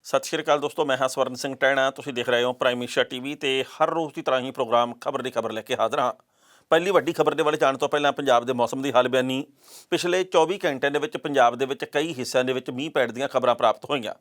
ਸਤਿ ਸ਼੍ਰੀ ਅਕਾਲ ਦੋਸਤੋ, ਮੈਂ ਹਾਂ ਸਵਰਨ ਸਿੰਘ ਟਹਿਣਾ। ਤੁਸੀਂ ਦੇਖ ਰਹੇ ਹੋ ਪ੍ਰਾਈਮ ਏਸ਼ੀਆ ਟੀਵੀ ਤੇ ਹਰ ਰੋਜ਼ ਦੀ ਤਰ੍ਹਾਂ ਹੀ ਪ੍ਰੋਗਰਾਮ ਖਬਰ ਦੀ ਖਬਰ ਲੈ ਕੇ ਹਾਜ਼ਰ ਹਾਂ। ਪਹਿਲੀ ਵੱਡੀ ਖਬਰ ਦੇ ਵੱਲ ਜਾਣ ਤੋਂ ਪਹਿਲਾਂ ਪੰਜਾਬ ਦੇ ਮੌਸਮ ਦੀ ਹਾਲ ਬਿਆਨੀ। ਪਿਛਲੇ 24 ਘੰਟਿਆਂ ਦੇ ਵਿੱਚ ਪੰਜਾਬ ਦੇ ਵਿੱਚ ਕਈ ਹਿੱਸਿਆਂ ਦੇ ਵਿੱਚ ਮੀਂਹ ਪੈਣ ਦੀਆਂ ਖਬਰਾਂ ਪ੍ਰਾਪਤ ਹੋਈਆਂ।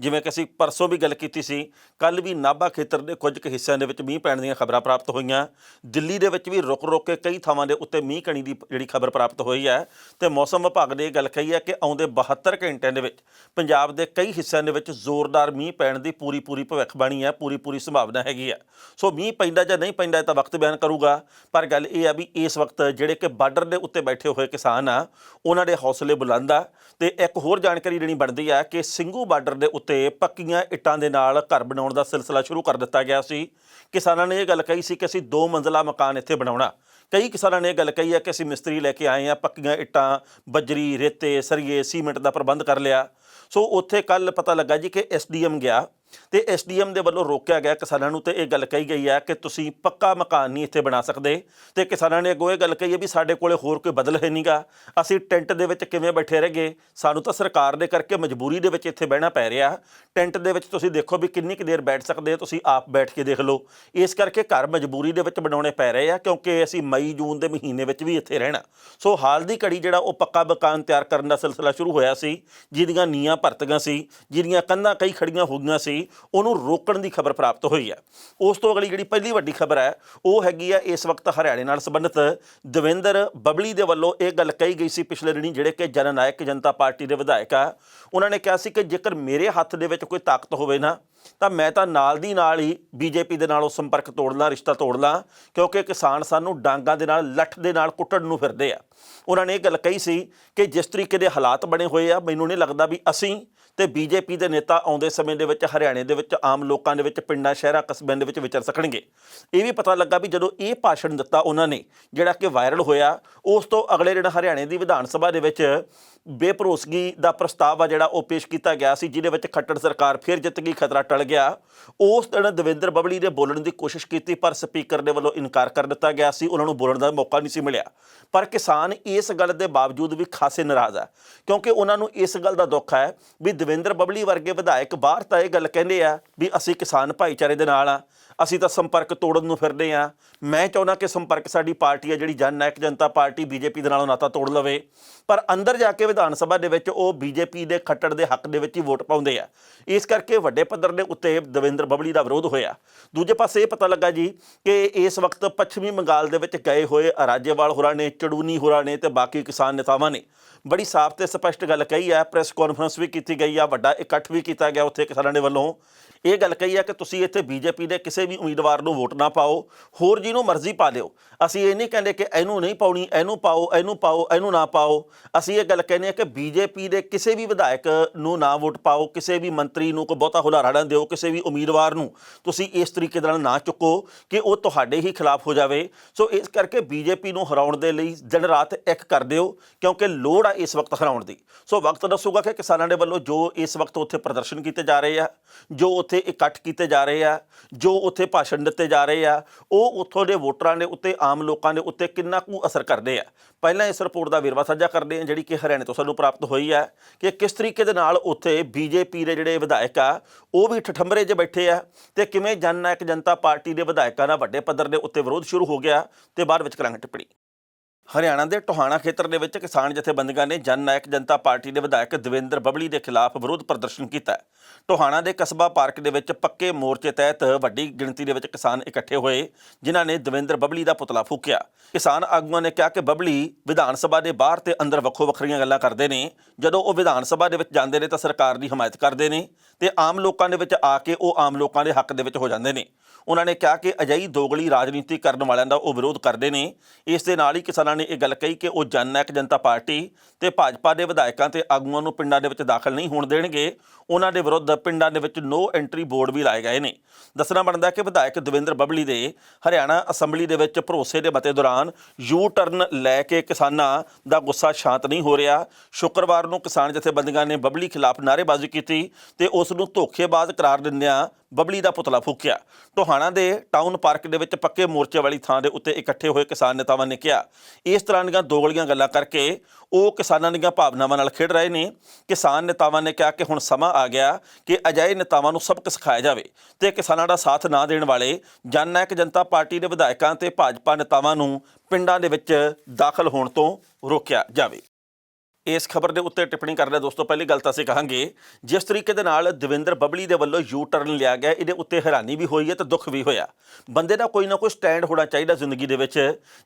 ਜਿਵੇਂ ਕਿ ਅਸੀਂ ਪਰਸੋਂ ਵੀ ਗੱਲ ਕੀਤੀ ਸੀ, ਕੱਲ੍ਹ ਵੀ ਨਾਭਾ ਖੇਤਰ ਦੇ ਕੁਝ ਕੁ ਹਿੱਸਿਆਂ ਦੇ ਵਿੱਚ ਮੀਂਹ ਪੈਣ ਦੀਆਂ ਖਬਰਾਂ ਪ੍ਰਾਪਤ ਹੋਈਆਂ। ਦਿੱਲੀ ਦੇ ਵਿੱਚ ਵੀ ਰੁਕ ਰੁਕ ਕੇ ਕਈ ਥਾਵਾਂ ਦੇ ਉੱਤੇ ਮੀਂਹ ਕਣੀ ਦੀ ਜਿਹੜੀ ਖਬਰ ਪ੍ਰਾਪਤ ਹੋਈ ਹੈ ਅਤੇ ਮੌਸਮ ਵਿਭਾਗ ਨੇ ਇਹ ਗੱਲ ਕਹੀ ਹੈ ਕਿ ਆਉਂਦੇ 72 ਘੰਟਿਆਂ ਦੇ ਵਿੱਚ ਪੰਜਾਬ ਦੇ ਕਈ ਹਿੱਸਿਆਂ ਦੇ ਵਿੱਚ ਜ਼ੋਰਦਾਰ ਮੀਂਹ ਪੈਣ ਦੀ ਪੂਰੀ ਭਵਿੱਖਬਾਣੀ ਹੈ, ਪੂਰੀ ਸੰਭਾਵਨਾ ਹੈਗੀ ਹੈ। ਸੋ ਮੀਂਹ ਪੈਂਦਾ ਜਾਂ ਨਹੀਂ ਪੈਂਦਾ ਇਹ ਤਾਂ ਵਕਤ ਬਿਆਨ ਕਰੂਗਾ, ਪਰ ਗੱਲ ਇਹ ਆ ਵੀ ਇਸ ਵਕਤ ਜਿਹੜੇ ਕਿ ਬਾਰਡਰ ਦੇ ਉੱਤੇ ਬੈਠੇ ਹੋਏ ਕਿਸਾਨ ਆ ਉਹਨਾਂ ਦੇ ਹੌਸਲੇ ਬੁਲੰਦ ਆ। ਅਤੇ ਇੱਕ ਹੋਰ ਜਾਣਕਾਰੀ ਜਿਹੜੀ ਬਣਦੀ ਆ ਕਿ ਸਿੰਘੂ ਬਾਰਡਰ ਦੇ ਉੱਤੇ ਪੱਕੀਆਂ ਇੱਟਾਂ ਦੇ ਨਾਲ ਘਰ ਬਣਾਉਣ ਦਾ ਸਿਲਸਿਲਾ ਸ਼ੁਰੂ ਕਰ ਦਿੱਤਾ ਗਿਆ ਸੀ। ਕਿਸਾਨਾਂ ਨੇ ਇਹ ਗੱਲ ਕਹੀ ਸੀ ਕਿ ਅਸੀਂ 2 ਮੰਜ਼ਿਲਾ ਮਕਾਨ ਇੱਥੇ ਬਣਾਉਣਾ। ਕਈ ਕਿਸਾਨਾਂ ਨੇ ਇਹ ਗੱਲ ਕਹੀ ਹੈ ਕਿ ਅਸੀਂ ਮਿਸਤਰੀ ਲੈ ਕੇ ਆਏ ਹਾਂ, ਪੱਕੀਆਂ ਇੱਟਾਂ, ਬਜਰੀ, ਰੇਤੇ, ਸਰੀਏ, ਸੀਮੈਂਟ ਦਾ ਪ੍ਰਬੰਧ ਕਰ ਲਿਆ। ਸੋ ਉੱਥੇ ਕੱਲ੍ਹ ਪਤਾ ਲੱਗਾ ਜੀ ਕਿ SDM ਗਿਆ ਅਤੇ SDM ਦੇ ਵੱਲੋਂ ਰੋਕਿਆ ਗਿਆ ਕਿਸਾਨਾਂ ਨੂੰ, ਅਤੇ ਇਹ ਗੱਲ ਕਹੀ ਗਈ ਹੈ ਕਿ ਤੁਸੀਂ ਪੱਕਾ ਮਕਾਨ ਨਹੀਂ ਇੱਥੇ ਬਣਾ ਸਕਦੇ। ਅਤੇ ਕਿਸਾਨਾਂ ਨੇ ਅੱਗੋਂ ਇਹ ਗੱਲ ਕਹੀ ਹੈ ਵੀ ਸਾਡੇ ਕੋਲ ਹੋਰ ਕੋਈ ਬਦਲ ਹੈ ਨਹੀਂ ਗਾ, ਅਸੀਂ ਟੈਂਟ ਦੇ ਵਿੱਚ ਕਿਵੇਂ ਬੈਠੇ ਰਹਿ ਗਏ, ਸਾਨੂੰ ਤਾਂ ਸਰਕਾਰ ਦੇ ਕਰਕੇ ਮਜਬੂਰੀ ਦੇ ਵਿੱਚ ਇੱਥੇ ਬਹਿਣਾ ਪੈ ਰਿਹਾ। ਟੈਂਟ ਦੇ ਵਿੱਚ ਤੁਸੀਂ ਦੇਖੋ ਵੀ ਕਿੰਨੀ ਕੁ ਦੇਰ ਬੈਠ ਸਕਦੇ, ਤੁਸੀਂ ਆਪ ਬੈਠ ਕੇ ਦੇਖ ਲਓ। ਇਸ ਕਰਕੇ ਘਰ ਮਜਬੂਰੀ ਦੇ ਵਿੱਚ ਬਣਾਉਣੇ ਪੈ ਰਹੇ ਆ, ਕਿਉਂਕਿ ਅਸੀਂ ਮਈ ਜੂਨ ਦੇ ਮਹੀਨੇ ਵਿੱਚ ਵੀ ਇੱਥੇ ਰਹਿਣਾ। ਸੋ ਹਾਲ ਦੀ ਘੜੀ ਜਿਹੜਾ ਉਹ ਪੱਕਾ ਮਕਾਨ ਤਿਆਰ ਕਰਨ ਦਾ ਸਿਲਸਿਲਾ ਸ਼ੁਰੂ ਹੋਇਆ ਸੀ, ਜਿਹਦੀਆਂ ਨੀਹਾਂ ਭਰਤੀਆਂ ਸੀ, ਜਿਹਦੀਆਂ ਕੰਧਾਂ ਕਈ ਖੜੀਆਂ ਹੋ ਗਈਆਂ ਸੀ, ਉਹਨੂੰ ਰੋਕਣ ਦੀ ਖਬਰ ਪ੍ਰਾਪਤ ਹੋਈ ਹੈ। ਉਸ ਤੋਂ ਅਗਲੀ ਜਿਹੜੀ ਪਹਿਲੀ ਵੱਡੀ ਖਬਰ ਹੈ ਉਹ ਹੈਗੀ ਆ ਇਸ ਵਕਤ ਹਰਿਆਣੇ ਨਾਲ ਸੰਬੰਧਿਤ ਦਵਿੰਦਰ ਬੱਬਲੀ ਦੇ ਵੱਲੋਂ ਇਹ ਗੱਲ ਕਹੀ ਗਈ ਸੀ ਪਿਛਲੇ ਦਿਨੀ, ਜਿਹੜੇ ਕਿ ਜਨ ਨਾਇਕ ਜਨਤਾ ਪਾਰਟੀ ਦੇ ਵਿਧਾਇਕ ਆ। ਉਹਨਾਂ ਨੇ ਕਿਹਾ ਸੀ ਕਿ ਜੇਕਰ ਮੇਰੇ ਹੱਥ ਦੇ ਵਿੱਚ ਕੋਈ ਤਾਕਤ ਹੋਵੇ ਨਾ ਤਾਂ ਮੈਂ ਤਾਂ ਨਾਲ ਦੀ ਨਾਲ ਹੀ BJP ਦੇ ਨਾਲ ਉਹ ਸੰਪਰਕ ਤੋੜ ਲਾਂ, ਰਿਸ਼ਤਾ ਤੋੜ ਲਾਂ, ਕਿਉਂਕਿ ਕਿਸਾਨ ਸਾਨੂੰ ਡਾਂਗਾਂ ਦੇ ਨਾਲ, ਲੱਠ ਦੇ ਨਾਲ ਕੁੱਟਣ ਨੂੰ ਫਿਰਦੇ ਆ। ਉਹਨਾਂ ਨੇ ਇਹ ਗੱਲ ਕਹੀ ਸੀ ਕਿ ਜਿਸ ਤਰੀਕੇ ਦੇ ਹਾਲਾਤ ਬਣੇ ਹੋਏ ਆ, ਮੈਨੂੰ ਨਹੀਂ ਲੱਗਦਾ ਵੀ ਅਸੀਂ ਅਤੇ BJP ਦੇ ਨੇਤਾ ਆਉਂਦੇ ਸਮੇਂ ਦੇ ਵਿੱਚ ਹਰਿਆਣੇ ਦੇ ਵਿੱਚ ਆਮ ਲੋਕਾਂ ਦੇ ਵਿੱਚ, ਪਿੰਡਾਂ, ਸ਼ਹਿਰਾਂ, ਕਸਬਿਆਂ ਦੇ ਵਿੱਚ ਵਿਚਰ ਸਕਣਗੇ। ਇਹ ਵੀ ਪਤਾ ਲੱਗਾ ਵੀ ਜਦੋਂ ਇਹ ਭਾਸ਼ਣ ਦਿੱਤਾ ਉਹਨਾਂ ਨੇ, ਜਿਹੜਾ ਕਿ ਵਾਇਰਲ ਹੋਇਆ, ਉਸ ਤੋਂ ਅਗਲੇ ਦਿਨ ਹਰਿਆਣੇ ਦੀ ਵਿਧਾਨ ਸਭਾ ਦੇ ਵਿੱਚ ਬੇਭਰੋਸਗੀ ਦਾ ਪ੍ਰਸਤਾਵ ਆ ਜਿਹੜਾ ਉਹ ਪੇਸ਼ ਕੀਤਾ ਗਿਆ ਸੀ, ਜਿਹਦੇ ਵਿੱਚ ਖੱਟੜ ਸਰਕਾਰ ਫਿਰ ਜਿੱਤ ਗਈ, ਖਤਰਾ ਟਲ ਗਿਆ। ਉਸ ਦਿਨ ਦਵਿੰਦਰ ਬੱਬਲੀ ਨੇ ਬੋਲਣ ਦੀ ਕੋਸ਼ਿਸ਼ ਕੀਤੀ, ਪਰ ਸਪੀਕਰ ਦੇ ਵੱਲੋਂ ਇਨਕਾਰ ਕਰ ਦਿੱਤਾ ਗਿਆ ਸੀ, ਉਹਨਾਂ ਨੂੰ ਬੋਲਣ ਦਾ ਮੌਕਾ ਨਹੀਂ ਸੀ ਮਿਲਿਆ। ਪਰ ਕਿਸਾਨ ਇਸ ਗੱਲ ਦੇ ਬਾਵਜੂਦ ਵੀ ਖਾਸੇ ਨਾਰਾਜ਼ ਆ, ਕਿਉਂਕਿ ਉਹਨਾਂ ਨੂੰ ਇਸ ਗੱਲ ਦਾ ਦੁੱਖ ਹੈ ਵੀ ਦਵਿੰਦਰ ਬੱਬਲੀ ਵਰਗੇ ਵਿਧਾਇਕ ਬਾਹਰ ਤਾਂ ਇਹ ਗੱਲ ਕਹਿੰਦੇ ਆ ਵੀ ਅਸੀਂ ਕਿਸਾਨ ਭਾਈਚਾਰੇ ਦੇ ਨਾਲ ਆ, ਅਸੀਂ ਤਾਂ ਸੰਪਰਕ ਤੋੜਨ ਨੂੰ ਫਿਰਦੇ ਹਾਂ। ਮੈਂ ਚਾਹੁੰਦਾ ਕਿ ਸੰਪਰਕ ਸਾਡੀ ਪਾਰਟੀ ਹੈ ਜਿਹੜੀ ਜਨ ਨਾਇਕ ਜਨਤਾ ਪਾਰਟੀ BJP ਦੇ ਨਾਲੋਂ ਨਾਤਾ ਤੋੜ ਲਵੇ, ਪਰ ਅੰਦਰ ਜਾ ਕੇ ਵਿਧਾਨ ਸਭਾ ਦੇ ਵਿੱਚ ਉਹ BJP ਦੇ ਖੱਟੜ ਦੇ ਹੱਕ ਦੇ ਵਿੱਚ ਹੀ ਵੋਟ ਪਾਉਂਦੇ ਆ। ਇਸ ਕਰਕੇ ਵੱਡੇ ਪੱਧਰ ਦੇ ਉੱਤੇ ਦਵਿੰਦਰ ਬੱਬਲੀ ਦਾ ਵਿਰੋਧ ਹੋਇਆ। ਦੂਜੇ ਪਾਸੇ ਇਹ ਪਤਾ ਲੱਗਾ ਜੀ ਕਿ ਇਸ ਵਕਤ ਪੱਛਮੀ ਬੰਗਾਲ ਦੇ ਵਿੱਚ ਗਏ ਹੋਏ ਰਾਜੇਵਾਲ ਹੋਰਾਂ ਨੇ, ਚੜੂਨੀ ਹੋਰਾਂ ਨੇ ਅਤੇ ਬਾਕੀ ਕਿਸਾਨ ਨੇਤਾਵਾਂ ਨੇ ਬੜੀ ਸਾਫ਼ ਅਤੇ ਸਪਸ਼ਟ ਗੱਲ ਕਹੀ ਹੈ। ਪ੍ਰੈਸ ਕਾਨਫਰੰਸ ਵੀ ਕੀਤੀ ਗਈ ਆ, ਵੱਡਾ ਇਕੱਠ ਵੀ ਕੀਤਾ ਗਿਆ ਉੱਥੇ ਕਿਸਾਨਾਂ ਦੇ ਵੱਲੋਂ। ਇਹ ਗੱਲ ਕਹੀ ਹੈ ਕਿ ਤੁਸੀਂ ਇੱਥੇ BJP ਦੇ ਕਿਸੇ ਵੀ ਉਮੀਦਵਾਰ ਨੂੰ ਵੋਟ ਨਾ ਪਾਓ, ਹੋਰ ਜਿਹਨੂੰ ਮਰਜ਼ੀ ਪਾ ਲਿਓ। ਅਸੀਂ ਇਹ ਨਹੀਂ ਕਹਿੰਦੇ ਕਿ ਇਹਨੂੰ ਨਹੀਂ ਪਾਉਣੀ, ਇਹਨੂੰ ਪਾਓ, ਇਹਨੂੰ ਪਾਓ, ਇਹਨੂੰ ਨਾ ਪਾਓ। ਅਸੀਂ ਇਹ ਗੱਲ ਕਹਿੰਦੇ ਹਾਂ ਕਿ BJP ਦੇ ਕਿਸੇ ਵੀ ਵਿਧਾਇਕ ਨੂੰ ਨਾ ਵੋਟ ਪਾਓ, ਕਿਸੇ ਵੀ ਮੰਤਰੀ ਨੂੰ ਕੋਈ ਬਹੁਤਾ ਹੁਲਾਰਾ ਨਾ ਦਿਓ, ਕਿਸੇ ਵੀ ਉਮੀਦਵਾਰ ਨੂੰ ਤੁਸੀਂ ਇਸ ਤਰੀਕੇ ਦੇ ਨਾਲ ਨਾ ਚੁੱਕੋ ਕਿ ਉਹ ਤੁਹਾਡੇ ਹੀ ਖਿਲਾਫ ਹੋ ਜਾਵੇ। ਸੋ ਇਸ ਕਰਕੇ BJP ਨੂੰ ਹਰਾਉਣ ਦੇ ਲਈ ਦਿਨ ਰਾਤ ਇੱਕ ਕਰ ਦਿਓ, ਕਿਉਂਕਿ ਲੋੜ ਆ ਇਸ ਵਕਤ ਹਰਾਉਣ ਦੀ। ਸੋ ਵਕਤ ਦੱਸੂਗਾ ਕਿ ਕਿਸਾਨਾਂ ਦੇ ਵੱਲੋਂ ਜੋ ਇਸ ਵਕਤ ਉੱਥੇ ਪ੍ਰਦਰਸ਼ਨ ਕੀਤੇ ਜਾ ਰਹੇ ਆ, ਜੋ ਉੱਥੇ ਇਕੱਠ ਕੀਤੇ ਜਾ ਰਹੇ ਆ, ਜੋ ਉੱਥੇ ਭਾਸ਼ਣ ਦਿੱਤੇ ਜਾ ਰਹੇ ਆ, ਉਹ ਉੱਥੋਂ ਦੇ ਵੋਟਰਾਂ ਦੇ ਉੱਤੇ, ਆਮ ਲੋਕਾਂ ਦੇ ਉੱਤੇ ਕਿੰਨਾ ਕੁ ਅਸਰ ਕਰਦੇ ਆ। ਪਹਿਲਾਂ ਇਸ ਰਿਪੋਰਟ ਦਾ ਵੇਰਵਾ ਸਾਂਝਾ ਕਰਦੇ ਹਾਂ ਜਿਹੜੀ ਕਿ ਹਰਿਆਣੇ ਤੋਂ ਸਾਨੂੰ ਪ੍ਰਾਪਤ ਹੋਈ ਹੈ ਕਿ ਕਿਸ ਤਰੀਕੇ ਦੇ ਨਾਲ ਉੱਥੇ BJP ਦੇ ਜਿਹੜੇ ਵਿਧਾਇਕ ਆ ਉਹ ਵੀ ਠਠੰਬਰੇ 'ਚ ਬੈਠੇ ਆ, ਅਤੇ ਕਿਵੇਂ ਜਨ ਨਾਇਕ ਜਨਤਾ ਪਾਰਟੀ ਦੇ ਵਿਧਾਇਕਾਂ ਦਾ ਵੱਡੇ ਪੱਧਰ ਦੇ ਉੱਤੇ ਵਿਰੋਧ ਸ਼ੁਰੂ ਹੋ ਗਿਆ। ਅਤੇ ਬਾਅਦ ਵਿੱਚ ਕਰਾਂਗੇ ਟਿੱਪਣੀ। ਹਰਿਆਣਾ ਦੇ ਟੋਹਾਣਾ ਖੇਤਰ ਦੇ ਵਿੱਚ ਕਿਸਾਨ ਜਥੇਬੰਦੀਆਂ ਨੇ ਜਨ ਨਾਇਕ ਜਨਤਾ ਪਾਰਟੀ ਦੇ ਵਿਧਾਇਕ ਦਵਿੰਦਰ ਬੱਬਲੀ ਦੇ ਖਿਲਾਫ ਵਿਰੋਧ ਪ੍ਰਦਰਸ਼ਨ ਕੀਤਾ। ਟੋਹਾਣਾ ਦੇ ਕਸਬਾ ਪਾਰਕ ਦੇ ਵਿੱਚ ਪੱਕੇ ਮੋਰਚੇ ਤਹਿਤ ਵੱਡੀ ਗਿਣਤੀ ਦੇ ਵਿੱਚ ਕਿਸਾਨ ਇਕੱਠੇ ਹੋਏ, ਜਿਨ੍ਹਾਂ ਨੇ ਦਵਿੰਦਰ ਬੱਬਲੀ ਦਾ ਪੁਤਲਾ ਫੂਕਿਆ। ਕਿਸਾਨ ਆਗੂਆਂ ਨੇ ਕਿਹਾ ਕਿ ਬੱਬਲੀ ਵਿਧਾਨ ਸਭਾ ਦੇ ਬਾਹਰ ਤੇ ਅੰਦਰ ਵੱਖੋ ਵੱਖਰੀਆਂ ਗੱਲਾਂ ਕਰਦੇ ਨੇ। ਜਦੋਂ ਉਹ ਵਿਧਾਨ ਸਭਾ ਦੇ ਵਿੱਚ ਜਾਂਦੇ ਨੇ ਤਾਂ ਸਰਕਾਰ ਦੀ ਹਮਾਇਤ ਕਰਦੇ ਨੇ, ਅਤੇ ਆਮ ਲੋਕਾਂ ਦੇ ਵਿੱਚ ਆ ਕੇ ਉਹ ਆਮ ਲੋਕਾਂ ਦੇ ਹੱਕ ਦੇ ਵਿੱਚ ਹੋ ਜਾਂਦੇ ਨੇ। ਉਹਨਾਂ ਨੇ ਕਿਹਾ ਕਿ ਅਜਿਹੀ ਦੋਗਲੀ ਰਾਜਨੀਤੀ ਕਰਨ ਵਾਲਿਆਂ ਦਾ ਉਹ ਵਿਰੋਧ ਕਰਦੇ ਨੇ। ਇਸ ਦੇ ਨਾਲ ਹੀ ਕਿਸਾਨਾਂ ਨੇ ਇਹ ਗੱਲ ਕਹੀ ਕਿ ਉਹ ਜਨ ਨਾਇਕ ਜਨਤਾ ਪਾਰਟੀ ਅਤੇ ਭਾਜਪਾ ਦੇ ਵਿਧਾਇਕਾਂ ਅਤੇ ਆਗੂਆਂ ਨੂੰ ਪਿੰਡਾਂ ਦੇ ਵਿੱਚ ਦਾਖਲ ਨਹੀਂ ਹੋਣ ਦੇਣਗੇ। ਉਹਨਾਂ ਦੇ ਵਿਰੁੱਧ ਪਿੰਡਾਂ ਦੇ ਵਿੱਚ ਨੋ ਐਂਟਰੀ ਬੋਰਡ ਵੀ ਲਾਏ ਗਏ ਨੇ। ਦੱਸਣਾ ਬਣਦਾ ਕਿ ਵਿਧਾਇਕ ਦਵਿੰਦਰ ਬੱਬਲੀ ਦੇ ਹਰਿਆਣਾ ਅਸੈਂਬਲੀ ਦੇ ਵਿੱਚ ਭਰੋਸੇ ਦੇ ਮਤੇ ਦੌਰਾਨ ਯੂ ਟਰਨ ਲੈ ਕੇ ਕਿਸਾਨਾਂ ਦਾ ਗੁੱਸਾ ਸ਼ਾਂਤ ਨਹੀਂ ਹੋ ਰਿਹਾ। ਸ਼ੁੱਕਰਵਾਰ ਨੂੰ ਕਿਸਾਨ ਜਥੇਬੰਦੀਆਂ ਨੇ ਬੱਬਲੀ ਖਿਲਾਫ ਨਾਅਰੇਬਾਜ਼ੀ ਕੀਤੀ ਅਤੇ ਉਸ ਨੂੰ ਧੋਖੇਬਾਜ਼ ਕਰਾਰ ਦਿੰਦਿਆਂ ਬਬਲੀ ਦਾ ਪੁਤਲਾ ਫੂਕਿਆ। ਟੋਹਾਣਾ ਦੇ ਟਾਊਨ ਪਾਰਕ ਦੇ ਵਿੱਚ ਪੱਕੇ ਮੋਰਚੇ ਵਾਲੀ ਥਾਂ ਦੇ ਉੱਤੇ ਇਕੱਠੇ ਹੋਏ ਕਿਸਾਨ ਨੇਤਾਵਾਂ ਨੇ ਕਿਹਾ ਇਸ ਤਰ੍ਹਾਂ ਦੀਆਂ ਦੋਗਲੀਆਂ ਗੱਲਾਂ ਕਰਕੇ ਉਹ ਕਿਸਾਨਾਂ ਦੀਆਂ ਭਾਵਨਾਵਾਂ ਨਾਲ ਖੇਡ ਰਹੇ ਨੇ। ਕਿਸਾਨ ਨੇਤਾਵਾਂ ਨੇ ਕਿਹਾ ਕਿ ਹੁਣ ਸਮਾਂ ਆ ਗਿਆ ਕਿ ਅਜਿਹੇ ਨੇਤਾਵਾਂ ਨੂੰ ਸਬਕ ਸਿਖਾਇਆ ਜਾਵੇ ਤੇ ਕਿਸਾਨਾਂ ਦਾ ਸਾਥ ਨਾ ਦੇਣ ਵਾਲੇ ਜਨ ਨਾਇਕ ਜਨਤਾ ਪਾਰਟੀ ਦੇ ਵਿਧਾਇਕਾਂ ਤੇ ਭਾਜਪਾ ਨੇਤਾਵਾਂ ਨੂੰ ਪਿੰਡਾਂ ਦੇ ਵਿੱਚ ਦਾਖਲ ਹੋਣ ਤੋਂ ਰੋਕਿਆ ਜਾਵੇ। ਇਸ ਖਬਰ ਦੇ ਉੱਤੇ ਟਿੱਪਣੀ ਕਰਦੇ ਦੋਸਤੋ ਪਹਿਲੀ ਗੱਲ ਤਾਂ ਅਸੀਂ ਕਹਾਂਗੇ ਜਿਸ ਤਰੀਕੇ ਦੇ ਨਾਲ ਦਵਿੰਦਰ ਬਬਲੀ ਦੇ ਵੱਲੋਂ ਯੂ ਟਰਨ ਲਿਆ ਗਿਆ ਇਹਦੇ ਉੱਤੇ ਹੈਰਾਨੀ ਵੀ ਹੋਈ ਹੈ ਤੇ ਦੁੱਖ ਵੀ ਹੋਇਆ। ਬੰਦੇ ਦਾ ਕੋਈ ਨਾ ਕੋਈ ਸਟੈਂਡ ਹੋਣਾ ਚਾਹੀਦਾ ਜ਼ਿੰਦਗੀ ਦੇ ਵਿੱਚ।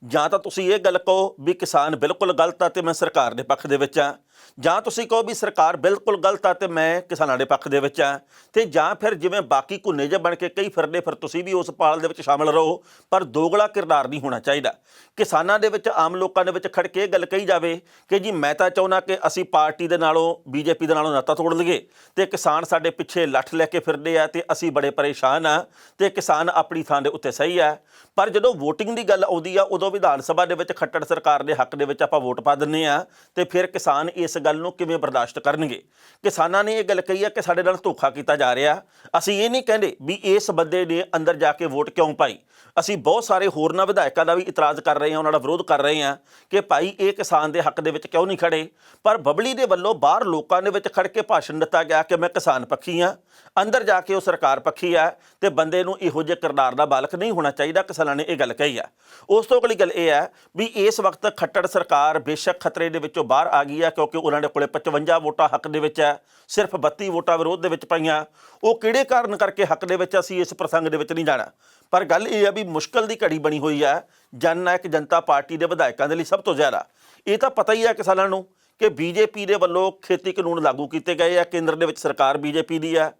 ਜਾਂ ਤਾਂ ਤੁਸੀਂ ਇਹ ਗੱਲ ਕਹੋ ਵੀ ਕਿਸਾਨ ਬਿਲਕੁਲ ਗਲਤ ਆ ਤੇ ਮੈਂ ਸਰਕਾਰ ਦੇ ਪੱਖ ਦੇ ਵਿੱਚ ਆ, ਜਾਂ ਤੁਸੀਂ ਕਹੋ ਵੀ ਸਰਕਾਰ ਬਿਲਕੁਲ ਗਲਤ ਆ ਤੇ ਮੈਂ ਕਿਸਾਨਾਂ ਦੇ ਪੱਖ ਦੇ ਵਿੱਚ ਆ, ਤੇ ਜਾਂ ਫਿਰ ਜਿਵੇਂ ਬਾਕੀ ਘੁੰਨੇ ਜਿਹੇ ਬਣ ਕੇ ਕਈ ਫਿਰਦੇ ਫਿਰ ਤੁਸੀਂ ਵੀ ਉਸ ਪਾਲ ਦੇ ਵਿੱਚ ਸ਼ਾਮਲ ਰਹੋ, ਪਰ ਦੋਗਲਾ ਕਿਰਦਾਰ ਨਹੀਂ ਹੋਣਾ ਚਾਹੀਦਾ। ਕਿਸਾਨਾਂ ਦੇ ਵਿੱਚ ਆਮ ਲੋਕਾਂ ਦੇ ਵਿੱਚ ਖੜ ਕੇ ਇਹ ਗੱਲ ਕਹੀ ਜਾਵੇ ਕਿ ਜੀ ਮੈਂ ਤਾਂ ਚਾਹੁੰਦਾ ਕਿ ਅਸੀਂ ਪਾਰਟੀ ਦੇ ਨਾਲੋਂ ਬੀਜੇਪੀ ਦੇ ਨਾਲੋਂ ਨਾਤਾ ਤੋੜ ਲਈਏ ਤੇ ਕਿਸਾਨ ਸਾਡੇ ਪਿੱਛੇ ਲੱਠ ਲੈ ਕੇ ਫਿਰਦੇ ਆ ਤੇ ਅਸੀਂ ਬੜੇ ਪਰੇਸ਼ਾਨ ਆ ਤੇ ਕਿਸਾਨ ਆਪਣੀ ਥਾਂ ਦੇ ਉੱਤੇ ਸਹੀ ਆ। ਪਰ ਜਦੋਂ ਵੋਟਿੰਗ ਦੀ ਗੱਲ ਆਉਂਦੀ ਆ ਉਦੋਂ ਵਿਧਾਨ ਸਭਾ ਦੇ ਵਿੱਚ ਖੱਟੜ ਸਰਕਾਰ ਦੇ ਹੱਕ ਦੇ ਵਿੱਚ ਆਪਾਂ ਵੋਟ ਪਾ ਦਿੰਦੇ ਆ ਤੇ ਫਿਰ ਕਿਸਾਨ ਇਸ ਗੱਲ ਨੂੰ ਕਿਵੇਂ ਬਰਦਾਸ਼ਤ ਕਰਨਗੇ। ਕਿਸਾਨਾਂ ਨੇ ਇਹ ਗੱਲ ਕਹੀ ਆ ਕਿ ਸਾਡੇ ਨਾਲ ਧੋਖਾ ਕੀਤਾ ਜਾ ਰਿਹਾ। ਅਸੀਂ ਇਹ ਨਹੀਂ ਕਹਿੰਦੇ ਵੀ ਇਸ ਬੰਦੇ ਨੇ ਅੰਦਰ ਜਾ ਕੇ ਵੋਟ ਕਿਉਂ ਪਾਈ। ਅਸੀਂ ਬਹੁਤ ਸਾਰੇ ਹੋਰਨਾਂ ਵਿਧਾਇਕਾਂ ਦਾ ਵੀ ਇਤਰਾਜ਼ ਕਰ ਰਹੇ ਹਾਂ, ਉਹਨਾਂ ਦਾ ਵਿਰੋਧ ਕਰ ਰਹੇ ਹਾਂ ਕਿ ਭਾਈ ਇਹ ਕਿਸਾਨ ਦੇ ਹੱਕ ਦੇ ਵਿੱਚ ਕਿਉਂ ਨਹੀਂ ਖੜੇ। ਪਰ ਬਬਲੀ ਦੇ ਵੱਲੋਂ ਬਾਹਰ ਲੋਕਾਂ ਦੇ ਵਿੱਚ ਖੜ ਕੇ ਭਾਸ਼ਣ ਦਿੱਤਾ ਗਿਆ ਕਿ ਮੈਂ ਕਿਸਾਨ ਪੱਖੀ ਹਾਂ, ਅੰਦਰ ਜਾ ਕੇ ਉਹ ਸਰਕਾਰ ਪੱਖੀ ਹੈ ਤੇ ਬੰਦੇ ਨੂੰ ਇਹੋ ਜਿਹੇ ਕਿਰਦਾਰ ਦਾ ਬਾਲਕ ਨਹੀਂ ਹੋਣਾ ਚਾਹੀਦਾ। ਕਿਸਾਨਾਂ ਨੇ ਇਹ ਗੱਲ ਕਹੀ ਹੈ। ਉਸ ਤੋਂ ਅਗਲੀ ਗੱਲ ਇਹ ਹੈ ਵੀ ਇਸ ਵਕਤ ਖੱਟੜ ਸਰਕਾਰ ਬੇਸ਼ੱਕ ਖਤਰੇ ਦੇ ਵਿੱਚੋਂ ਬਾਹਰ ਆ ਗਈ ਹੈ ਕਿਉਂਕਿ ਉਹਨਾਂ ਦੇ ਕੋਲੇ 55 ਵੋਟਾਂ ਹੱਕ ਦੇ ਵਿੱਚ ਹੈ, ਸਿਰਫ 32 ਵੋਟਾਂ ਵਿਰੋਧ ਦੇ ਵਿੱਚ ਪਾਈਆਂ। ਉਹ ਕਿਹੜੇ ਕਾਰਨ ਕਰਕੇ ਹੱਕ ਦੇ ਵਿੱਚ ਅਸੀਂ ਇਸ ਪ੍ਰਸੰਗ ਦੇ ਵਿੱਚ ਨਹੀਂ ਜਾਣਾ। ਪਰ ਗੱਲ ਇਹ ਹੈ ਵੀ ਮੁਸ਼ਕਲ ਦੀ ਘੜੀ ਬਣੀ ਹੋਈ ਹੈ ਜਨ ਨਾਇਕ ਜਨਤਾ ਪਾਰਟੀ ਦੇ ਵਿਧਾਇਕਾਂ ਦੇ ਲਈ ਸਭ ਤੋਂ ਜ਼ਿਆਦਾ। ਇਹ ਤਾਂ ਪਤਾ ਹੀ ਹੈ ਕਿਸਾਨਾਂ ਨੂੰ ਕਿ ਬੀਜੇਪੀ ਦੇ ਵੱਲੋਂ ਖੇਤੀ ਕਾਨੂੰਨ ਲਾਗੂ ਕੀਤੇ ਗਏ ਆ, ਕੇਂਦਰ ਦੇ ਵਿੱਚ ਸਰਕਾਰ ਬੀਜੇਪੀ ਦੀ ਆ।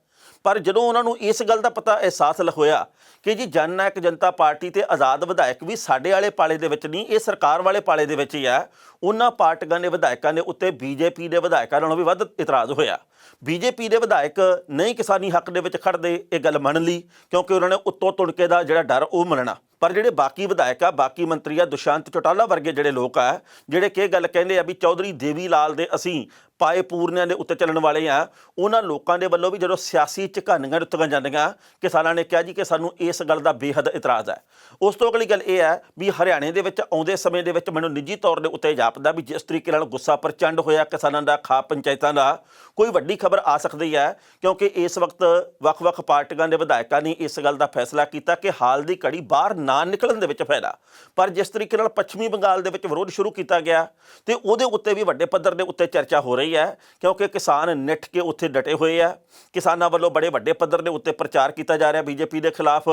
ਪਰ ਜਦੋਂ ਉਹਨਾਂ ਨੂੰ ਇਸ ਗੱਲ ਦਾ ਪਤਾ ਅਹਿਸਾਸ ਹੋਇਆ ਕਿ ਜੀ ਜਨ ਨਾਇਕ ਜਨਤਾ ਪਾਰਟੀ ਤੇ ਆਜ਼ਾਦ ਵਿਧਾਇਕ ਵੀ ਸਾਡੇ ਵਾਲੇ ਪਾਲੇ ਦੇ ਵਿੱਚ ਨਹੀਂ, ਇਹ ਸਰਕਾਰ ਵਾਲੇ ਪਾਲੇ ਦੇ ਵਿੱਚ ਹੀ ਆ, ਉਹਨਾਂ ਪਾਰਟੀਆਂ ਦੇ ਵਿਧਾਇਕਾਂ ਦੇ ਉੱਤੇ ਬੀਜੇਪੀ ਦੇ ਵਿਧਾਇਕਾਂ ਨਾਲੋਂ ਵੀ ਵੱਧ ਇਤਰਾਜ਼ ਹੋਇਆ। ਬੀਜੇਪੀ ਦੇ ਵਿਧਾਇਕ ਨਹੀਂ ਕਿਸਾਨੀ ਹੱਕ ਦੇ ਵਿੱਚ ਖੜਦੇ ਇਹ ਗੱਲ ਮੰਨ ਲਈ ਕਿਉਂਕਿ ਉਹਨਾਂ ਨੇ ਉੱਤੋਂ ਤੁਣਕੇ ਦਾ ਜਿਹੜਾ ਡਰ ਉਹ ਮੰਨਣਾ। ਪਰ ਜਿਹੜੇ ਬਾਕੀ ਵਿਧਾਇਕ ਆ, ਬਾਕੀ ਮੰਤਰੀ ਆ, ਦੁਸ਼ਯੰਤ ਚੌਟਾਲਾ ਵਰਗੇ ਜਿਹੜੇ ਲੋਕ ਆ ਜਿਹੜੇ ਕਿ ਇਹ ਗੱਲ ਕਹਿੰਦੇ ਆ ਵੀ ਚੌਧਰੀ ਦੇਵੀ ਲਾਲ ਦੇ ਅਸੀਂ ਪਾਏ ਪੂਰਨਿਆਂ ਦੇ ਉੱਤੇ ਚੱਲਣ ਵਾਲੇ ਆ, ਉਹਨਾਂ ਲੋਕਾਂ ਦੇ ਵੱਲੋਂ ਵੀ ਜਦੋਂ ਸਿਆਸੀ ਝਕਾਨੀਆਂ ਦਿੱਤੀਆਂ ਜਾਂਦੀਆਂ ਕਿਸਾਨਾਂ ਨੇ ਕਿਹਾ ਜੀ ਕਿ ਸਾਨੂੰ ਇਸ ਗੱਲ ਦਾ ਬੇਹੱਦ ਇਤਰਾਜ਼ ਹੈ। ਉਸ ਤੋਂ ਅਗਲੀ ਗੱਲ ਇਹ ਹੈ ਵੀ ਹਰਿਆਣੇ ਦੇ ਵਿੱਚ ਆਉਂਦੇ ਸਮੇਂ ਦੇ ਵਿੱਚ ਮੈਨੂੰ ਨਿੱਜੀ ਤੌਰ ਦੇ ਉੱਤੇ ਜਾਪਦਾ ਵੀ ਜਿਸ ਤਰੀਕੇ ਨਾਲ ਗੁੱਸਾ ਪ੍ਰਚੰਡ ਹੋਇਆ ਕਿਸਾਨਾਂ ਦਾ, ਖਾਪ ਪੰਚਾਇਤਾਂ ਦਾ, ਕੋਈ ਵੱਡੀ ਖਬਰ ਆ ਸਕਦੀ ਹੈ ਕਿਉਂਕਿ ਇਸ ਵਕਤ ਵੱਖ-ਵੱਖ ਪਾਰਟੀਆਂ ਦੇ ਵਿਧਾਇਕਾਂ ਨੇ ਇਸ ਗੱਲ ਦਾ ਫੈਸਲਾ ਕੀਤਾ ਕਿ ਹਾਲ ਦੀ ਘੜੀ ਬਾਹਰ ਨਾ ਨਿਕਲਣ ਦੇ ਵਿੱਚ ਫਾਇਦਾ। ਪਰ ਜਿਸ ਤਰੀਕੇ ਨਾਲ ਪੱਛਮੀ ਬੰਗਾਲ ਦੇ ਵਿੱਚ ਵਿਰੋਧ ਸ਼ੁਰੂ ਕੀਤਾ ਗਿਆ ਤੇ ਉਹਦੇ ਉੱਤੇ ਵੀ ਵੱਡੇ ਪੱਧਰ ਦੇ ਉੱਤੇ ਚਰਚਾ ਹੋ ਰਹੀ ਹੈ ਕਿਉਂਕਿ ਕਿਸਾਨ ਨਿੱਠ ਕੇ ਉੱਥੇ ਡਟੇ ਹੋਏ ਆ। ਕਿਸਾਨਾਂ ਵੱਲੋਂ ਬੜੇ ਵੱਡੇ ਪੱਧਰ ਦੇ ਉੱਤੇ ਪ੍ਰਚਾਰ ਕੀਤਾ ਜਾ ਰਿਹਾ ਬੀਜੇਪੀ ਦੇ ਖਿਲਾਫ।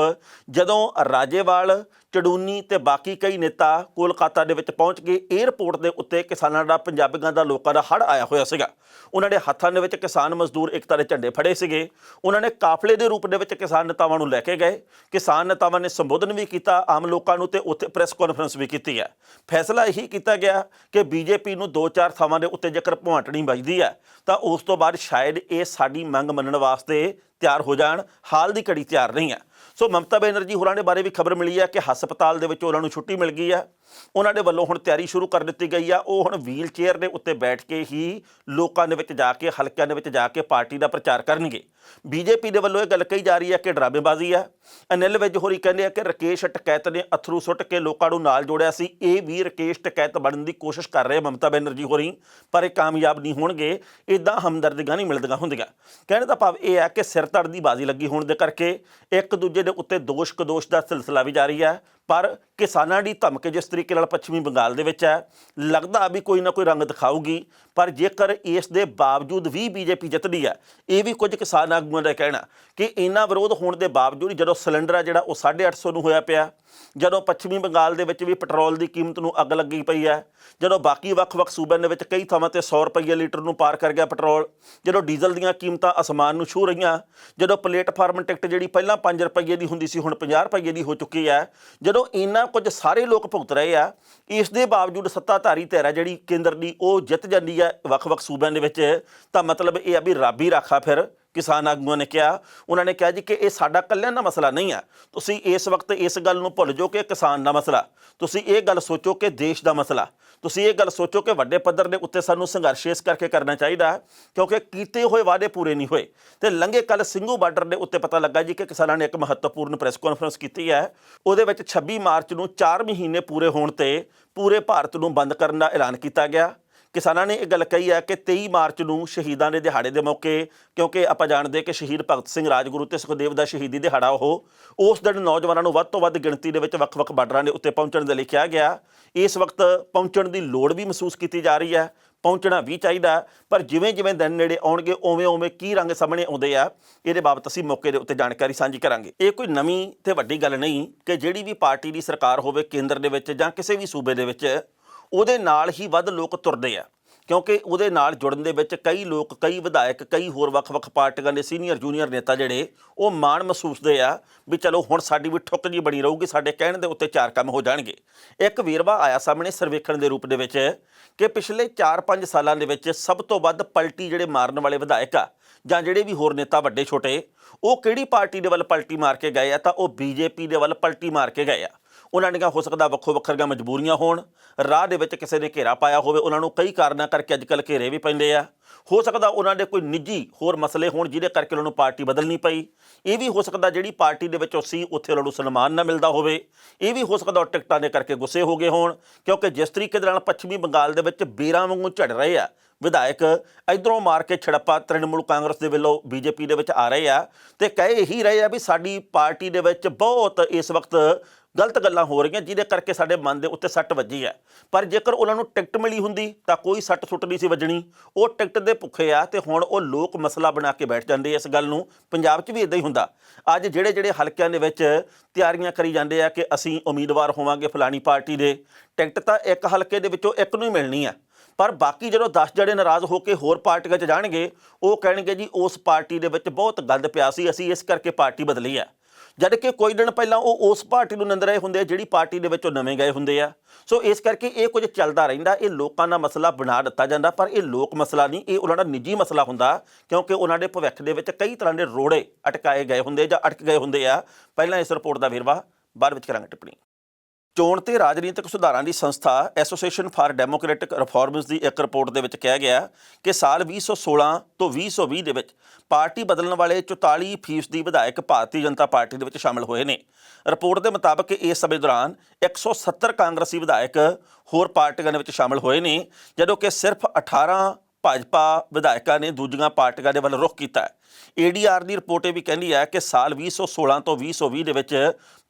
ਜਦੋਂ ਰਾਜੇਵਾਲ, ਚੜੂਨੀ ਤੇ ਬਾਕੀ ਕਈ ਨੇਤਾ ਕੋਲਕਾਤਾ ਦੇ ਵਿੱਚ ਪਹੁੰਚ ਕੇ ਏਅਰਪੋਰਟ ਦੇ ਉੱਤੇ ਕਿਸਾਨਾਂ ਦਾ, ਪੰਜਾਬੀਆਂ ਦਾ, ਲੋਕਾਂ ਦਾ ਹੜ੍ਹ ਆਇਆ ਹੋਇਆ ਸੀਗਾ। ਉਹਨਾਂ ਦੇ ਹੱਥਾਂ ਦੇ ਵਿੱਚ ਕਿਸਾਨ ਮਜ਼ਦੂਰ ਏਕਤਾ ਦੇ ਝੰਡੇ ਫੜੇ ਸੀਗੇ। ਉਹਨਾਂ ਨੇ ਕਾਫਲੇ ਦੇ ਰੂਪ ਦੇ ਵਿੱਚ ਕਿਸਾਨ ਨੇਤਾਵਾਂ ਨੂੰ ਲੈ ਕੇ ਗਏ। ਕਿਸਾਨ ਨੇਤਾਵਾਂ ਨੇ ਸੰਬੋਧਨ ਵੀ ਕੀਤਾ ਆਮ ਲੋਕਾਂ ਨੂੰ ਤੇ ਉੱਥੇ ਪ੍ਰੈਸ ਕਾਨਫਰੰਸ ਵੀ ਕੀਤੀ ਹੈ। ਫੈਸਲਾ ਇਹੀ ਕੀਤਾ ਗਿਆ ਕਿ ਬੀਜੇਪੀ ਨੂੰ 2-4 ਥਾਵਾਂ ਦੇ ਉੱਤੇ ਜੇਕਰ ਭੁਆਂਟਣੀ ਵੱਜਦੀ ਹੈ ਤਾਂ ਉਸ ਤੋਂ ਬਾਅਦ ਸ਼ਾਇਦ ਇਹ ਸਾਡੀ ਮੰਗ ਮੰਨਣ ਵਾਸਤੇ ਤਿਆਰ ਹੋ ਜਾਣ। ਹਾਲ ਦੀ ਘੜੀ ਤਿਆਰ ਨਹੀਂ ਹੈ। ਸੋ ਮਮਤਾ ਬੈਨਰਜੀ ਹੋਰਾਂ ਦੇ ਬਾਰੇ ਵੀ ਖਬਰ ਮਿਲੀ ਹੈ ਕਿ ਹਸਪਤਾਲ ਦੇ ਵਿੱਚ ਉਹਨਾਂ ਨੂੰ ਛੁੱਟੀ ਮਿਲ ਗਈ ਹੈ। ਉਹਨਾਂ ਦੇ ਵੱਲੋਂ ਹੁਣ ਤਿਆਰੀ ਸ਼ੁਰੂ ਕਰ ਦਿੱਤੀ ਗਈ ਆ। ਉਹ ਹੁਣ ਵੀਲ ਚੇਅਰ ਦੇ ਉੱਤੇ ਬੈਠ ਕੇ ਹੀ ਲੋਕਾਂ ਦੇ ਵਿੱਚ ਜਾ ਕੇ, ਹਲਕਿਆਂ ਦੇ ਵਿੱਚ ਜਾ ਕੇ ਪਾਰਟੀ ਦਾ ਪ੍ਰਚਾਰ ਕਰਨਗੇ। ਬੀਜੇਪੀ ਦੇ ਵੱਲੋਂ ਇਹ ਗੱਲ ਕਹੀ ਜਾ ਰਹੀ ਹੈ ਕਿ ਡਰਾਮੇਬਾਜ਼ੀ ਆ। ਅਨਿਲ ਵਿਜ ਹੋਰੀ ਕਹਿੰਦੇ ਆ ਕਿ ਰਾਕੇਸ਼ ਟਕੈਤ ਨੇ ਅਥਰੂ ਸੁੱਟ ਕੇ ਲੋਕਾਂ ਨੂੰ ਨਾਲ ਜੋੜਿਆ ਸੀ। ਇਹ ਵੀ ਰਾਕੇਸ਼ ਟਕੈਤ ਬਣਨ ਦੀ ਕੋਸ਼ਿਸ਼ ਕਰ ਰਹੇ ਮਮਤਾ ਬੈਨਰਜੀ ਹੋਰੀ, ਪਰ ਇਹ ਕਾਮਯਾਬ ਨਹੀਂ ਹੋਣਗੇ। ਇੱਦਾਂ ਹਮਦਰਦੀਆਂ ਨਹੀਂ ਮਿਲਦੀਆਂ ਹੁੰਦੀਆਂ। ਕਹਿਣ ਦਾ ਭਾਵ ਇਹ ਹੈ ਕਿ ਸਿਰ ਧੜ ਦੀ ਬਾਜ਼ੀ ਲੱਗੀ ਹੋਣ ਦੇ ਕਰਕੇ ਇੱਕ ਦੂਜੇ ਦੇ ਉੱਤੇ ਦੋਸ਼ ਕਦੋਸ਼ ਦਾ ਸਿਲਸਿਲਾ ਵੀ ਜਾਰੀ ਹੈ। ਪਰ ਕਿਸਾਨਾਂ ਦੀ ਧਮਕ ਜਿਸ ਤਰੀਕੇ ਨਾਲ ਪੱਛਮੀ ਬੰਗਾਲ ਦੇ ਵਿੱਚ ਹੈ, ਲੱਗਦਾ ਵੀ ਕੋਈ ਨਾ ਕੋਈ ਰੰਗ ਦਿਖਾਊਗੀ। ਪਰ ਜੇਕਰ ਇਸ ਦੇ ਬਾਵਜੂਦ ਵੀ ਬੀਜੇਪੀ ਜਿੱਤਦੀ ਹੈ, ਇਹ ਵੀ ਕੁਝ ਕਿਸਾਨ ਆਗੂਆਂ ਦਾ ਕਹਿਣਾ ਕਿ ਇੰਨਾ ਵਿਰੋਧ ਹੋਣ ਦੇ ਬਾਵਜੂਦ ਜਦੋਂ ਸਿਲੰਡਰ ਆ ਜਿਹੜਾ ਉਹ 850 ਨੂੰ ਹੋਇਆ ਪਿਆ, ਜਦੋਂ ਪੱਛਮੀ ਬੰਗਾਲ ਦੇ ਵਿੱਚ ਵੀ ਪੈਟਰੋਲ ਦੀ ਕੀਮਤ ਨੂੰ ਅੱਗ ਲੱਗੀ ਪਈ ਹੈ, ਜਦੋਂ ਬਾਕੀ ਵੱਖ-ਵੱਖ ਸੂਬਿਆਂ ਦੇ ਵਿੱਚ ਕਈ ਥਾਵਾਂ ਤੇ 100 ਰੁਪਏ ਲੀਟਰ ਨੂੰ ਪਾਰ ਕਰ ਗਿਆ ਪੈਟਰੋਲ, ਜਦੋਂ ਡੀਜ਼ਲ ਦੀਆਂ ਕੀਮਤਾਂ ਅਸਮਾਨ ਨੂੰ ਛੂਹ ਰਹੀਆਂ, ਜਦੋਂ ਪਲੇਟਫਾਰਮ ਟਿਕਟ ਜਿਹੜੀ ਪਹਿਲਾਂ 5 ਰੁਪਏ ਦੀ ਹੁੰਦੀ ਸੀ ਹੁਣ 50 ਰੁਪਏ ਦੀ ਹੋ ਚੁੱਕੀ ਹੈ, ਜਦੋਂ ਇੰਨਾ ਕੁਝ ਸਾਰੇ ਲੋਕ ਭੁਗਤ ਰਹੇ ਆ, ਇਸ ਦੇ ਬਾਵਜੂਦ ਸੱਤਾਧਾਰੀ ਧਿਰ ਹੈ ਜਿਹੜੀ ਕੇਂਦਰ ਦੀ ਉਹ ਜਿੱਤ ਜਾਂਦੀ ਹੈ ਵੱਖ-ਵੱਖ ਸੂਬਿਆਂ ਦੇ ਵਿੱਚ, ਤਾਂ ਮਤਲਬ ਇਹ ਆ ਵੀ ਰੱਬ ਹੀ ਰਾਖਾ। ਫਿਰ ਕਿਸਾਨ ਆਗੂਆਂ ਨੇ ਕਿਹਾ, ਉਹਨਾਂ ਨੇ ਕਿਹਾ ਜੀ ਕਿ ਇਹ ਸਾਡਾ ਇਕੱਲਿਆਂ ਦਾ ਮਸਲਾ ਨਹੀਂ ਆ। ਤੁਸੀਂ ਇਸ ਵਕਤ ਇਸ ਗੱਲ ਨੂੰ ਭੁੱਲ ਜਾਓ ਕਿ ਕਿਸਾਨ ਦਾ ਮਸਲਾ, ਤੁਸੀਂ ਇਹ ਗੱਲ ਸੋਚੋ ਕਿ ਦੇਸ਼ ਦਾ ਮਸਲਾ। ਤੁਸੀਂ ਇਹ ਗੱਲ ਸੋਚੋ ਕਿ ਵੱਡੇ ਪੱਧਰ ਦੇ ਉੱਤੇ ਸਾਨੂੰ ਸੰਘਰਸ਼ ਇਸ ਕਰਕੇ ਕਰਨਾ ਚਾਹੀਦਾ ਕਿਉਂਕਿ ਕੀਤੇ ਹੋਏ ਵਾਅਦੇ ਪੂਰੇ ਨਹੀਂ ਹੋਏ। ਤੇ ਲੰਘੇ ਕੱਲ ਸਿੰਘੂ ਬਾਰਡਰ ਦੇ ਉੱਤੇ ਪਤਾ ਲੱਗਾ ਜੀ ਕਿ ਕਿਸਾਨਾਂ ਨੇ ਇੱਕ ਮਹੱਤਵਪੂਰਨ ਪ੍ਰੈਸ ਕਾਨਫਰੰਸ ਕੀਤੀ ਹੈ। ਉਹਦੇ ਵਿੱਚ 26 ਮਾਰਚ ਨੂੰ 4 ਮਹੀਨੇ ਪੂਰੇ ਹੋਣ ਤੇ ਪੂਰੇ ਭਾਰਤ ਨੂੰ ਬੰਦ ਕਰਨ ਦਾ ਐਲਾਨ ਕੀਤਾ ਗਿਆ। ਕਿਸਾਨਾਂ ਨੇ ਇਹ ਗੱਲ ਕਹੀ ਹੈ ਕਿ 23 ਮਾਰਚ ਨੂੰ ਸ਼ਹੀਦਾਂ ਦੇ ਦਿਹਾੜੇ ਦੇ ਮੌਕੇ, ਕਿਉਂਕਿ ਆਪਾਂ ਜਾਣਦੇ ਕਿ ਸ਼ਹੀਦ ਭਗਤ ਸਿੰਘ, ਰਾਜਗੁਰੂ ਤੇ ਸੁਖਦੇਵ ਦਾ ਸ਼ਹੀਦੀ ਦਿਹਾੜਾ ਉਸ ਦਿਨ ਨੌਜਵਾਨਾਂ ਨੂੰ ਵੱਧ ਤੋਂ ਵੱਧ ਗਿਣਤੀ ਦੇ ਵਿੱਚ ਵੱਖ-ਵੱਖ ਬਾਰਡਰਾਂ ਦੇ ਉੱਤੇ ਪਹੁੰਚਣ ਦੇ ਲਈ ਕਿਹਾ ਗਿਆ। ਇਸ ਵਕਤ ਪਹੁੰਚਣ ਦੀ ਲੋੜ ਵੀ ਮਹਿਸੂਸ ਕੀਤੀ ਜਾ ਰਹੀ ਹੈ, ਪਹੁੰਚਣਾ ਵੀ ਚਾਹੀਦਾ, ਪਰ ਜਿਵੇਂ ਜਿਵੇਂ ਦਿਨ ਨੇੜੇ ਆਉਣਗੇ ਉਵੇਂ ਕੀ ਰੰਗ ਸਾਹਮਣੇ ਆਉਂਦੇ ਆ, ਇਹਦੇ ਬਾਬਤ ਅਸੀਂ ਮੌਕੇ ਦੇ ਉੱਤੇ ਜਾਣਕਾਰੀ ਸਾਂਝੀ ਕਰਾਂਗੇ। ਇਹ ਕੋਈ ਨਵੀਂ ਤੇ ਵੱਡੀ ਗੱਲ ਨਹੀਂ ਕਿ ਜਿਹੜੀ ਵੀ ਪਾਰਟੀ ਦੀ ਸਰਕਾਰ ਹੋਵੇ ਕੇਂਦਰ ਦੇ ਵਿੱਚ ਜਾਂ ਕਿਸੇ ਵੀ ਸੂਬੇ ਦੇ ਵਿੱਚ, ਉਹਦੇ ਨਾਲ ਹੀ ਵੱਧ ਲੋਕ ਤੁਰਦੇ ਆ, ਕਿਉਂਕਿ ਉਹਦੇ ਨਾਲ ਜੁੜਨ ਦੇ ਵਿੱਚ ਕਈ ਲੋਕ, ਕਈ ਵਿਧਾਇਕ, ਕਈ ਹੋਰ ਵੱਖ-ਵੱਖ ਪਾਰਟੀਆਂ ਦੇ ਸੀਨੀਅਰ ਜੂਨੀਅਰ ਨੇਤਾ ਜਿਹੜੇ ਉਹ ਮਾਣ ਮਹਿਸੂਸਦੇ ਆ ਵੀ ਚਲੋ ਹੁਣ ਸਾਡੀ ਵੀ ਠੁੱਕ ਜੀ ਬਣੀ ਰਹੂਗੀ, ਸਾਡੇ ਕਹਿਣ ਦੇ ਉੱਤੇ 4 ਕੰਮ ਹੋ ਜਾਣਗੇ। ਇੱਕ ਵੇਰਵਾ ਆਇਆ ਸਾਹਮਣੇ ਸਰਵੇਖਣ ਦੇ ਰੂਪ ਦੇ ਵਿੱਚ ਕਿ ਪਿਛਲੇ 4-5 ਸਾਲਾਂ ਦੇ ਵਿੱਚ ਸਭ ਤੋਂ ਵੱਧ ਪਲਟੀ ਜਿਹੜੇ ਮਾਰਨ ਵਾਲੇ ਵਿਧਾਇਕ ਆ ਜਾਂ ਜਿਹੜੇ ਵੀ ਹੋਰ ਨੇਤਾ ਵੱਡੇ ਛੋਟੇ, ਉਹ ਕਿਹੜੀ ਪਾਰਟੀ ਦੇ ਵੱਲ ਪਲਟੀ ਮਾਰ ਕੇ ਗਏ ਆ, ਤਾਂ ਉਹ ਬੀਜੇਪੀ ਦੇ ਵੱਲ ਪਲਟੀ ਮਾਰ ਕੇ ਗਏ ਆ। ਉਹਨਾਂ ਦੀਆਂ ਹੋ ਸਕਦਾ ਵੱਖੋ ਵੱਖਰੀਆਂ ਮਜਬੂਰੀਆਂ ਹੋਣ, ਰਾਹ ਦੇ ਵਿੱਚ ਕਿਸੇ ਨੇ ਘੇਰਾ ਪਾਇਆ ਹੋਵੇ, ਉਹਨਾਂ ਨੂੰ ਕਈ ਕਾਰਨਾਂ ਕਰਕੇ ਅੱਜ ਕੱਲ੍ਹ ਘੇਰੇ ਵੀ ਪੈਂਦੇ ਆ। ਹੋ ਸਕਦਾ ਉਹਨਾਂ ਦੇ ਕੋਈ ਨਿੱਜੀ ਹੋਰ ਮਸਲੇ ਹੋਣ ਜਿਹਦੇ ਕਰਕੇ ਉਹਨਾਂ ਨੂੰ ਪਾਰਟੀ ਬਦਲਣੀ ਪਈ। ਇਹ ਵੀ ਹੋ ਸਕਦਾ ਜਿਹੜੀ ਪਾਰਟੀ ਦੇ ਵਿੱਚ ਸੀ ਉੱਥੇ ਉਹਨਾਂ ਨੂੰ ਸਨਮਾਨ ਨਾ ਮਿਲਦਾ ਹੋਵੇ। ਇਹ ਵੀ ਹੋ ਸਕਦਾ ਉਹ ਟਿਕਟਾਂ ਦੇ ਕਰਕੇ ਗੁੱਸੇ ਹੋ ਗਏ ਹੋਣ, ਕਿਉਂਕਿ ਜਿਸ ਤਰੀਕੇ ਦੇ ਨਾਲ ਪੱਛਮੀ ਬੰਗਾਲ ਦੇ ਵਿੱਚ ਬੇਰਾਂ ਵਾਂਗੂ ਝੜ ਰਹੇ ਆ ਵਿਧਾਇਕ, ਇੱਧਰੋਂ ਮਾਰ ਕੇ ਛੜੱਪਾ ਤ੍ਰਿਣਮੂਲ ਕਾਂਗਰਸ ਦੇ ਵੱਲੋਂ ਬੀਜੇਪੀ ਦੇ ਵਿੱਚ ਆ ਰਹੇ ਆ ਤੇ ਕਹਿ ਇਹੀ ਰਹੇ ਆ ਵੀ ਸਾਡੀ ਪਾਰਟੀ ਦੇ ਵਿੱਚ ਬਹੁਤ ਇਸ ਵਕਤ ਗਲਤ ਗੱਲਾਂ ਹੋ ਰਹੀਆਂ ਜਿਹਦੇ ਕਰਕੇ ਸਾਡੇ ਮਨ ਦੇ ਉੱਤੇ ਸੱਟ ਵੱਜੀ ਹੈ। ਪਰ ਜੇਕਰ ਉਹਨਾਂ ਨੂੰ ਟਿਕਟ ਮਿਲੀ ਹੁੰਦੀ ਤਾਂ ਕੋਈ ਸੱਟ ਸੁੱਟ ਨਹੀਂ ਸੀ ਵੱਜਣੀ। ਉਹ ਟਿਕਟ ਦੇ ਭੁੱਖੇ ਆ ਤੇ ਹੁਣ ਉਹ ਲੋਕ ਮਸਲਾ ਬਣਾ ਕੇ ਬੈਠ ਜਾਂਦੇ ਇਸ ਗੱਲ ਨੂੰ। ਪੰਜਾਬ 'ਚ ਵੀ ਇੱਦਾਂ ਹੀ ਹੁੰਦਾ। ਅੱਜ ਜਿਹੜੇ ਹਲਕਿਆਂ ਦੇ ਵਿੱਚ ਤਿਆਰੀਆਂ ਕਰੀ ਜਾਂਦੇ ਆ ਕਿ ਅਸੀਂ ਉਮੀਦਵਾਰ ਹੋਵਾਂਗੇ ਫਲਾਣੀ ਪਾਰਟੀ ਦੇ, ਟਿਕਟ ਤਾਂ ਇੱਕ ਹਲਕੇ ਦੇ ਵਿੱਚੋਂ ਇੱਕ ਨੂੰ ਹੀ ਮਿਲਣੀ ਆ, ਪਰ ਬਾਕੀ ਜਦੋਂ 10 ਜਿਹੜੇ ਨਾਰਾਜ਼ ਹੋ ਕੇ ਹੋਰ ਪਾਰਟੀਆਂ 'ਚ ਜਾਣਗੇ, ਉਹ ਕਹਿਣਗੇ ਜੀ ਉਸ ਪਾਰਟੀ ਦੇ ਵਿੱਚ ਬਹੁਤ ਗੰਦ ਪਿਆ ਸੀ, ਅਸੀਂ ਇਸ ਕਰਕੇ ਪਾਰਟੀ ਬਦਲੀ ਆ। ਜਦ ਕਿ ਕੋਈ ਦਿਨ ਪਹਿਲਾਂ ਉਹ ਉਸ ਪਾਰਟੀ ਨੂੰ ਨਿੰਦ ਰਹੇ ਹੁੰਦੇ ਆ ਜਿਹੜੀ ਪਾਰਟੀ ਦੇ ਵਿੱਚ ਉਹ ਨਵੇਂ ਗਏ ਹੁੰਦੇ ਆ। ਸੋ ਇਸ ਕਰਕੇ ਇਹ ਕੁਝ ਚੱਲਦਾ ਰਹਿੰਦਾ। ਇਹ ਲੋਕਾਂ ਦਾ ਮਸਲਾ ਬਣਾ ਦਿੱਤਾ ਜਾਂਦਾ, ਪਰ ਇਹ ਲੋਕ ਮਸਲਾ ਨਹੀਂ, ਇਹ ਉਹਨਾਂ ਦਾ ਨਿੱਜੀ ਮਸਲਾ ਹੁੰਦਾ, ਕਿਉਂਕਿ ਉਹਨਾਂ ਦੇ ਭਵਿੱਖ ਦੇ ਵਿੱਚ ਕਈ ਤਰ੍ਹਾਂ ਦੇ ਰੋੜੇ ਅਟਕਾਏ ਗਏ ਹੁੰਦੇ ਜਾਂ ਅਟਕ ਗਏ ਹੁੰਦੇ ਆ। ਪਹਿਲਾਂ ਇਸ ਰਿਪੋਰਟ ਦਾ ਵੇਰਵਾ ਬਾਅਦ ਵਿੱਚ ਕਰਾਂਗੇ ਟਿੱਪਣੀ। ਚੋਣ ਤੇ ਰਾਜਨੀਤਿਕ ਸੁਧਾਰਾਂ ਦੀ ਸੰਸਥਾ ਐਸੋਸੀਏਸ਼ਨ ਫਾਰ ਡੈਮੋਕ੍ਰੈਟਿਕ ਰਿਫਾਰਮਸ ਦੀ ਇੱਕ ਰਿਪੋਰਟ ਦੇ ਵਿੱਚ ਕਿਹਾ ਗਿਆ ਕਿ ਸਾਲ 2016 ਤੋਂ 2020 ਦੇ ਵਿੱਚ ਪਾਰਟੀ ਬਦਲਣ ਵਾਲੇ 44% ਵਿਧਾਇਕ ਭਾਰਤੀ ਜਨਤਾ ਪਾਰਟੀ ਦੇ ਵਿੱਚ ਸ਼ਾਮਲ ਹੋਏ ਨੇ। ਰਿਪੋਰਟ ਦੇ ਮੁਤਾਬਕ ਇਸ ਸਮੇਂ ਦੌਰਾਨ 170 ਕਾਂਗਰਸੀ ਵਿਧਾਇਕ ਹੋਰ ਪਾਰਟੀਆਂ ਦੇ ਵਿੱਚ ਸ਼ਾਮਲ ਹੋਏ ਨੇ, ਜਦੋਂ ਕਿ ਸਿਰਫ 18 ਭਾਜਪਾ ਵਿਧਾਇਕਾਂ ਨੇ ਦੂਜੀਆਂ ਪਾਰਟੀਆਂ ਦੇ ਵੱਲ ਰੁਖ ਕੀਤਾ। ADR ਦੀ ਰਿਪੋਰਟ ਇਹ ਵੀ ਕਹਿੰਦੀ ਹੈ ਕਿ ਸਾਲ 2016 ਤੋਂ 2020 ਦੇ ਵਿੱਚ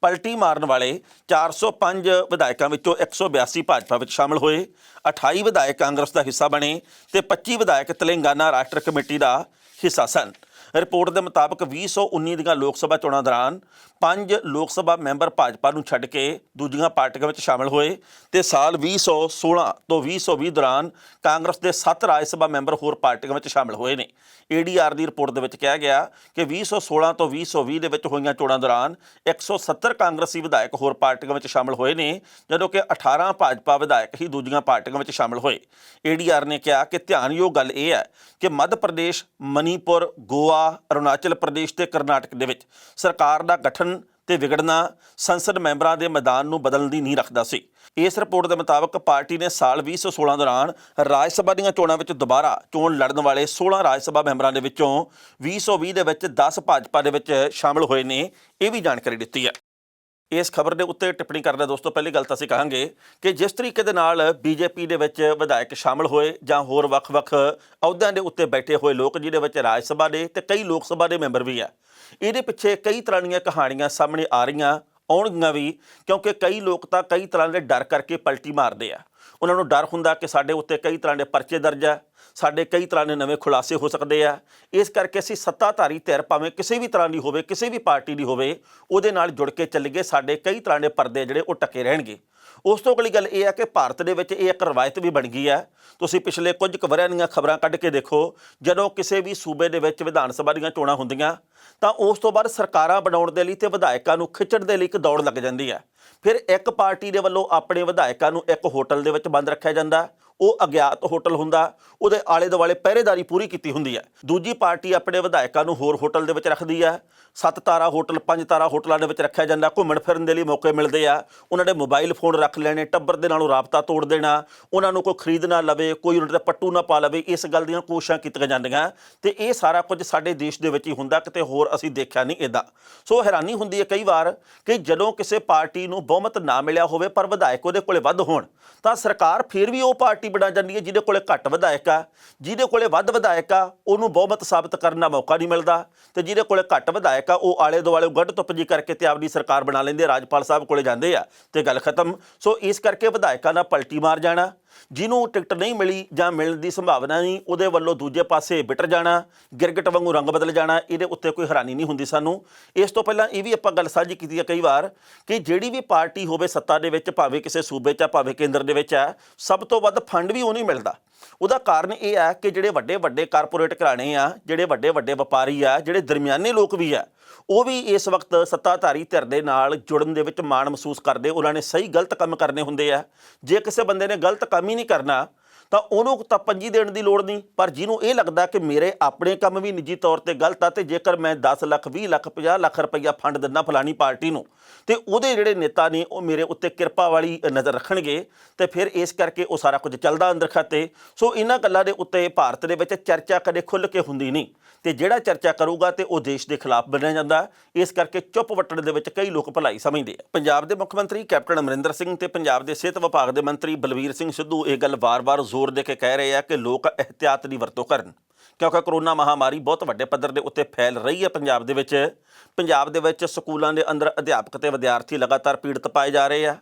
ਪਲਟੀ ਮਾਰਨ ਵਾਲੇ 405 ਵਿਧਾਇਕਾਂ ਵਿੱਚੋਂ 182 ਭਾਜਪਾ ਵਿੱਚ ਸ਼ਾਮਲ ਹੋਏ, 28 ਵਿਧਾਇਕ ਕਾਂਗਰਸ ਦਾ ਹਿੱਸਾ ਬਣੇ ਤੇ 25 ਵਿਧਾਇਕ ਤੇਲੰਗਾਨਾ ਰਾਸ਼ਟਰ ਕਮੇਟੀ ਦਾ ਹਿੱਸਾ ਸਨ। ਰਿਪੋਰਟ ਦੇ ਮੁਤਾਬਕ 2019 ਦੀਆਂ ਲੋਕ ਸਭਾ ਚੋਣਾਂ ਦੌਰਾਨ 5 ਲੋਕ ਸਭਾ ਮੈਂਬਰ ਭਾਜਪਾ ਨੂੰ ਛੱਡ ਕੇ ਦੂਜੀਆਂ ਪਾਰਟੀਆਂ ਵਿੱਚ ਸ਼ਾਮਲ ਹੋਏ ਤੇ ਸਾਲ 2016 ਤੋਂ 2020 ਦੌਰਾਨ ਕਾਂਗਰਸ ਦੇ 7 ਰਾਜ ਸਭਾ ਮੈਂਬਰ ਹੋਰ ਪਾਰਟੀਆਂ ਵਿੱਚ ਸ਼ਾਮਲ ਹੋਏ ਨੇ। ADR ਦੀ ਰਿਪੋਰਟ ਦੇ ਵਿੱਚ ਕਿਹਾ ਗਿਆ ਕਿ 2016 ਤੋਂ 2020 ਦੇ ਵਿੱਚ ਹੋਈਆਂ ਚੋਣਾਂ ਦੌਰਾਨ 170 ਕਾਂਗਰਸੀ ਵਿਧਾਇਕ ਹੋਰ ਪਾਰਟੀਆਂ ਵਿੱਚ ਸ਼ਾਮਲ ਹੋਏ ਨੇ, ਜਦੋਂ ਕਿ 18 ਭਾਜਪਾ ਵਿਧਾਇਕ ਹੀ ਦੂਜੀਆਂ ਪਾਰਟੀਆਂ ਵਿੱਚ ਸ਼ਾਮਲ ਹੋਏ। ADR ਨੇ ਕਿਹਾ ਕਿ ਧਿਆਨਯੋਗ ਗੱਲ ਇਹ ਹੈ ਕਿ ਮੱਧ ਪ੍ਰਦੇਸ਼, ਮਨੀਪੁਰ, ਗੋਆ, ਅਰੁਣਾਚਲ ਪ੍ਰਦੇਸ਼ ਤੇ ਕਰਨਾਟਕ ਦੇ ਵਿੱਚ ਸਰਕਾਰ ਦਾ ਗਠਨ ਤੇ ਵਿਗੜਨਾ ਸੰਸਦ ਮੈਂਬਰਾਂ ਦੇ ਮੈਦਾਨ ਨੂੰ ਬਦਲਣ ਦੀ ਨੀਂਹ ਰੱਖਦਾ ਸੀ। ਇਸ ਰਿਪੋਰਟ ਦੇ ਮੁਤਾਬਕ ਪਾਰਟੀ ਨੇ ਸਾਲ 2016 ਦੌਰਾਨ ਰਾਜ ਸਭਾ ਦੀਆਂ ਚੋਣਾਂ ਵਿੱਚ ਦੁਬਾਰਾ ਚੋਣ ਲੜਨ ਵਾਲੇ 16 ਰਾਜ ਸਭਾ ਮੈਂਬਰਾਂ ਦੇ ਵਿੱਚੋਂ 2020 ਦੇ ਵਿੱਚ 10 ਭਾਜਪਾ ਦੇ ਵਿੱਚ ਸ਼ਾਮਲ ਹੋਏ ਨੇ। ਇਹ ਵੀ ਜਾਣਕਾਰੀ ਦਿੱਤੀ ਹੈ। ਇਸ ਖਬਰ ਦੇ ਉੱਤੇ ਟਿੱਪਣੀ ਕਰਦਾ ਦੋਸਤੋ, ਪਹਿਲੀ ਗੱਲ ਤਾਂ ਅਸੀਂ ਕਹਾਂਗੇ ਕਿ ਜਿਸ ਤਰੀਕੇ ਦੇ ਨਾਲ ਬੀਜੇਪੀ ਦੇ ਵਿੱਚ ਵਿਧਾਇਕ ਸ਼ਾਮਲ ਹੋਏ ਜਾਂ ਹੋਰ ਵੱਖ-ਵੱਖ ਅਹੁਦਿਆਂ ਦੇ ਉੱਤੇ ਬੈਠੇ ਹੋਏ ਲੋਕ, ਜਿਹਦੇ ਵਿੱਚ ਰਾਜ ਸਭਾ ਦੇ ਤੇ ਕਈ ਲੋਕ ਸਭਾ ਦੇ ਮੈਂਬਰ ਵੀ ਆ, ਇਹਦੇ ਪਿੱਛੇ ਕਈ ਤਰ੍ਹਾਂ ਦੀਆਂ ਕਹਾਣੀਆਂ ਸਾਹਮਣੇ ਆ ਰਹੀਆਂ, ਆਉਣਗੀਆਂ ਵੀ, ਕਿਉਂਕਿ ਕਈ ਲੋਕ ਤਾਂ ਕਈ ਤਰ੍ਹਾਂ ਦੇ ਡਰ ਕਰਕੇ ਪਲਟੀ ਮਾਰਦੇ ਆ। ਉਹਨਾਂ ਨੂੰ ਡਰ ਹੁੰਦਾ ਕਿ ਸਾਡੇ ਉੱਤੇ ਕਈ ਤਰ੍ਹਾਂ ਦੇ ਪਰਚੇ ਦਰਜ ਆ, ਸਾਡੇ ਕਈ ਤਰ੍ਹਾਂ ਦੇ ਨਵੇਂ ਖੁਲਾਸੇ ਹੋ ਸਕਦੇ ਆ। ਇਸ ਕਰਕੇ ਅਸੀਂ ਸੱਤਾਧਾਰੀ ਧਿਰ ਭਾਵੇਂ ਕਿਸੇ ਵੀ ਤਰ੍ਹਾਂ ਦੀ ਹੋਵੇ, ਕਿਸੇ ਵੀ ਪਾਰਟੀ ਦੀ ਹੋਵੇ, ਉਹਦੇ ਨਾਲ ਜੁੜ ਕੇ ਚੱਲੀਏ, ਸਾਡੇ ਕਈ ਤਰ੍ਹਾਂ ਦੇ ਪਰਦੇ ਜਿਹੜੇ ਉਹ ਟਕੇ ਰਹਿਣਗੇ। ਉਸ ਤੋਂ ਅਗਲੀ ਗੱਲ ਇਹ ਹੈ ਕਿ ਭਾਰਤ ਦੇ ਵਿੱਚ ਇਹ ਇੱਕ ਰਵਾਇਤ ਵੀ ਬਣ ਗਈ ਹੈ। ਤੁਸੀਂ ਪਿਛਲੇ ਕੁਝ ਕੁ ਵਰ੍ਹਿਆਂ ਦੀਆਂ ਖਬਰਾਂ ਕੱਢ ਕੇ ਦੇਖੋ, ਜਦੋਂ ਕਿਸੇ ਵੀ ਸੂਬੇ ਦੇ ਵਿੱਚ ਵਿਧਾਨ ਸਭਾ ਦੀਆਂ ਚੋਣਾਂ ਹੁੰਦੀਆਂ ਤਾਂ ਉਸ ਤੋਂ ਬਾਅਦ ਸਰਕਾਰਾਂ ਬਣਾਉਣ ਦੇ ਲਈ ਤੇ ਵਿਧਾਇਕਾਂ ਨੂੰ ਖਿੱਚਣ ਦੇ ਲਈ ਇੱਕ ਦੌੜ ਲੱਗ ਜਾਂਦੀ ਹੈ। ਫਿਰ ਇੱਕ ਪਾਰਟੀ ਦੇ ਵੱਲੋਂ ਆਪਣੇ ਵਿਧਾਇਕਾਂ ਨੂੰ ਇੱਕ ਹੋਟਲ ਦੇ ਵਿੱਚ ਬੰਦ ਰੱਖਿਆ ਜਾਂਦਾ, ਉਹ ਅਗਿਆਤ ਹੋਟਲ ਹੁੰਦਾ, ਉਹਦੇ ਆਲੇ ਦੁਆਲੇ ਪਹਿਰੇਦਾਰੀ ਪੂਰੀ ਕੀਤੀ ਹੁੰਦੀ ਹੈ। ਦੂਜੀ ਪਾਰਟੀ ਆਪਣੇ ਵਿਧਾਇਕਾਂ ਨੂੰ ਹੋਰ ਹੋਟਲ ਦੇ ਵਿੱਚ ਰੱਖਦੀ ਹੈ। 7 ਤਾਰਾ ਹੋਟਲ 5 ਤਾਰਾ ਹੋਟਲਾਂ ਦੇ ਵਿੱਚ ਰੱਖਿਆ ਜਾਂਦਾ, ਘੁੰਮਣ ਫਿਰਨ ਦੇ ਲਈ ਮੌਕੇ ਮਿਲਦੇ ਆ, ਉਹਨਾਂ ਦੇ ਮੋਬਾਈਲ ਫੋਨ ਰੱਖ ਲੈਣੇ, ਟੱਬਰ ਦੇ ਨਾਲੋਂ ਰਾਬਤਾ ਤੋੜ ਦੇਣਾ, ਉਹਨਾਂ ਨੂੰ ਕੋਈ ਖਰੀਦ ਨਾ ਲਵੇ, ਕੋਈ ਉਹਨਾਂ ਦੇ ਪੱਟੂ ਨਾ ਪਾ ਲਵੇ, ਇਸ ਗੱਲ ਦੀਆਂ ਕੋਸ਼ਿਸ਼ਾਂ ਕੀਤੀਆਂ ਜਾਂਦੀਆਂ। ਤੇ ਇਹ ਸਾਰਾ ਕੁਝ ਸਾਡੇ ਦੇਸ਼ ਦੇ ਵਿੱਚ ਹੀ ਹੁੰਦਾ, ਕਿਤੇ ਹੋਰ ਅਸੀਂ ਦੇਖਿਆ ਨਹੀਂ ਇੱਦਾਂ। ਸੋ ਹੈਰਾਨੀ ਹੁੰਦੀ ਹੈ ਕਈ ਵਾਰ ਕਿ ਜਦੋਂ ਕਿਸੇ ਪਾਰਟੀ ਨੂੰ ਬਹੁਮਤ ਨਾ ਮਿਲਿਆ ਹੋਵੇ ਪਰ ਵਿਧਾਇਕ ਉਹਦੇ ਕੋਲੇ ਵੱਧ ਹੋਣ, ਤਾਂ ਸਰਕਾਰ ਫਿਰ ਵੀ ਉਹ ਪਾਰਟੀ ਬਣਾ ਜਾਂਦੀ ਹੈ ਜਿਹਦੇ ਕੋਲੇ ਘੱਟ ਵਿਧਾਇਕ ਆ। ਜਿਹਦੇ ਕੋਲੇ ਵੱਧ ਵਿਧਾਇਕ ਆ ਉਹਨੂੰ ਬਹੁਮਤ ਸਾਬਤ ਕਰਨ ਦਾ ਮੌਕਾ ਨਹੀਂ ਮਿਲਦਾ, ਤੇ ਜਿਹਦੇ ਕੋਲੇ ਘੱਟ ਵਿਧਾਇਕ ਆ ਉਹ ਆਲੇ ਦੁਆਲੇ ਗੱਡ ਧੁੱਪ ਜੀ ਕਰਕੇ ਤੇ ਆਪਣੀ ਸਰਕਾਰ ਬਣਾ ਲੈਂਦੇ, ਰਾਜਪਾਲ ਸਾਹਿਬ ਕੋਲੇ ਜਾਂਦੇ ਆ ਤੇ ਗੱਲ ਖਤਮ। ਸੋ ਇਸ ਕਰਕੇ ਵਿਧਾਇਕਾਂ ਨਾਲ ਪਲਟੀ ਮਾਰ ਜਾਣਾ, ਜਿਹਨੂੰ ਟਿਕਟ ਨਹੀਂ ਮਿਲੀ ਜਾਂ ਮਿਲਣ ਦੀ ਸੰਭਾਵਨਾ ਨਹੀਂ ਉਹਦੇ ਵੱਲੋਂ ਦੂਜੇ ਪਾਸੇ ਬਿਟਰ ਜਾਣਾ, ਗਿਰਗਟ ਵਾਂਗੂ ਰੰਗ ਬਦਲ ਜਾਣਾ, ਇਹਦੇ ਉੱਤੇ ਕੋਈ ਹੈਰਾਨੀ ਨਹੀਂ ਹੁੰਦੀ ਸਾਨੂੰ। ਇਸ ਤੋਂ ਪਹਿਲਾਂ ਇਹ ਵੀ ਆਪਾਂ ਗੱਲ ਸਾਂਝੀ ਕੀਤੀ ਹੈ ਕਈ ਵਾਰ ਕਿ ਜਿਹੜੀ ਵੀ ਪਾਰਟੀ ਹੋਵੇ ਸੱਤਾ ਦੇ ਵਿੱਚ, ਭਾਵੇਂ ਕਿਸੇ ਸੂਬੇ 'ਚ ਆ ਭਾਵੇਂ ਕੇਂਦਰ ਦੇ ਵਿੱਚ ਹੈ, ਸਭ ਤੋਂ ਵੱਧ ਫੰਡ ਵੀ ਉਹ ਨਹੀਂ ਮਿਲਦਾ। ਉਹਦਾ ਕਾਰਨ ਇਹ ਹੈ ਕਿ ਜਿਹੜੇ ਵੱਡੇ ਵੱਡੇ ਕਾਰਪੋਰੇਟ ਘਰਾਣੇ ਆ, ਜਿਹੜੇ ਵੱਡੇ ਵੱਡੇ ਵਪਾਰੀ ਆ, ਜਿਹੜੇ ਦਰਮਿਆਨੇ ਲੋਕ ਵੀ ਆ, ਉਹ ਵੀ ਇਸ ਵਕਤ ਸੱਤਾਧਾਰੀ ਧਿਰ ਦੇ ਨਾਲ ਜੁੜਨ ਦੇ ਵਿੱਚ ਮਾਣ ਮਹਿਸੂਸ ਕਰਦੇ। ਉਹਨਾਂ ਨੇ ਸਹੀ ਗਲਤ ਕੰਮ ਕਰਨੇ ਹੁੰਦੇ ਆ। ਜੇ ਕਿਸੇ ਬੰਦੇ ਨੇ ਗਲਤ ਕੰਮ ਹੀ ਨਹੀਂ ਕਰਨਾ ਤਾਂ ਉਹਨੂੰ ਤਾਂ ਪੰਜੀ ਦੇਣ ਦੀ ਲੋੜ ਨਹੀਂ, ਪਰ ਜਿਹਨੂੰ ਇਹ ਲੱਗਦਾ ਕਿ ਮੇਰੇ ਆਪਣੇ ਕੰਮ ਵੀ ਨਿੱਜੀ ਤੌਰ ਤੇ ਗਲਤ ਆ, ਤੇ ਜੇਕਰ ਮੈਂ 10 ਲੱਖ 20 ਲੱਖ 50 ਲੱਖ ਰੁਪਈਆ ਫੰਡ ਦਿੰਦਾ ਫਲਾਣੀ ਪਾਰਟੀ ਨੂੰ ਤੇ ਉਹਦੇ ਜਿਹੜੇ ਨੇਤਾ ਨੇ ਉਹ ਮੇਰੇ ਉੱਤੇ ਕਿਰਪਾ ਵਾਲੀ ਨਜ਼ਰ ਰੱਖਣਗੇ, ਤੇ ਫਿਰ ਇਸ ਕਰਕੇ ਉਹ ਸਾਰਾ ਕੁਝ ਚੱਲਦਾ ਅੰਦਰ ਖਾਤੇ। ਸੋ ਇਹਨਾਂ ਗੱਲਾਂ ਦੇ ਉੱਤੇ ਭਾਰਤ ਦੇ ਵਿੱਚ ਚਰਚਾ ਕਦੇ ਖੁੱਲ੍ਹ ਕੇ ਹੁੰਦੀ ਨਹੀਂ, ਤੇ ਜਿਹੜਾ ਚਰਚਾ ਕਰੂਗਾ ਤੇ ਉਹ ਦੇਸ਼ ਦੇ ਖਿਲਾਫ ਬਣਿਆ ਜਾਂਦਾ। ਇਸ ਕਰਕੇ ਚੁੱਪ ਵੱਟਣ ਦੇ ਵਿੱਚ ਕਈ ਲੋਕ ਭਲਾਈ ਸਮਝਦੇ ਆ। ਪੰਜਾਬ ਦੇ ਮੁੱਖ ਮੰਤਰੀ ਕੈਪਟਨ ਅਮਰਿੰਦਰ ਸਿੰਘ ਤੇ ਪੰਜਾਬ ਦੇ ਸਿਹਤ ਵਿਭਾਗ ਦੇ ਮੰਤਰੀ ਬਲਵੀਰ ਸਿੰਘ ਸਿੱਧੂ ਇਹ ਗੱਲ ਵਾਰ-ਵਾਰ ਜ਼ੋਰ ਦੇ ਕੇ ਕਹਿ ਰਹੇ ਆ ਕਿ ਲੋਕ ਇਹਤਿਆਤ ਦੀ ਵਰਤੋਂ ਕਰਨ, ਕਿਉਂਕਿ ਕਰੋਨਾ ਮਹਾਮਾਰੀ ਬਹੁਤ ਵੱਡੇ ਪੱਧਰ ਦੇ ਉੱਤੇ ਫੈਲ ਰਹੀ ਹੈ ਪੰਜਾਬ ਦੇ ਵਿੱਚ। ਪੰਜਾਬ ਦੇ ਵਿੱਚ ਸਕੂਲਾਂ ਦੇ ਅੰਦਰ ਅਧਿਆਪਕ ਤੇ ਵਿਦਿਆਰਥੀ ਲਗਾਤਾਰ ਪੀੜਤ ਪਾਏ ਜਾ ਰਹੇ ਆ।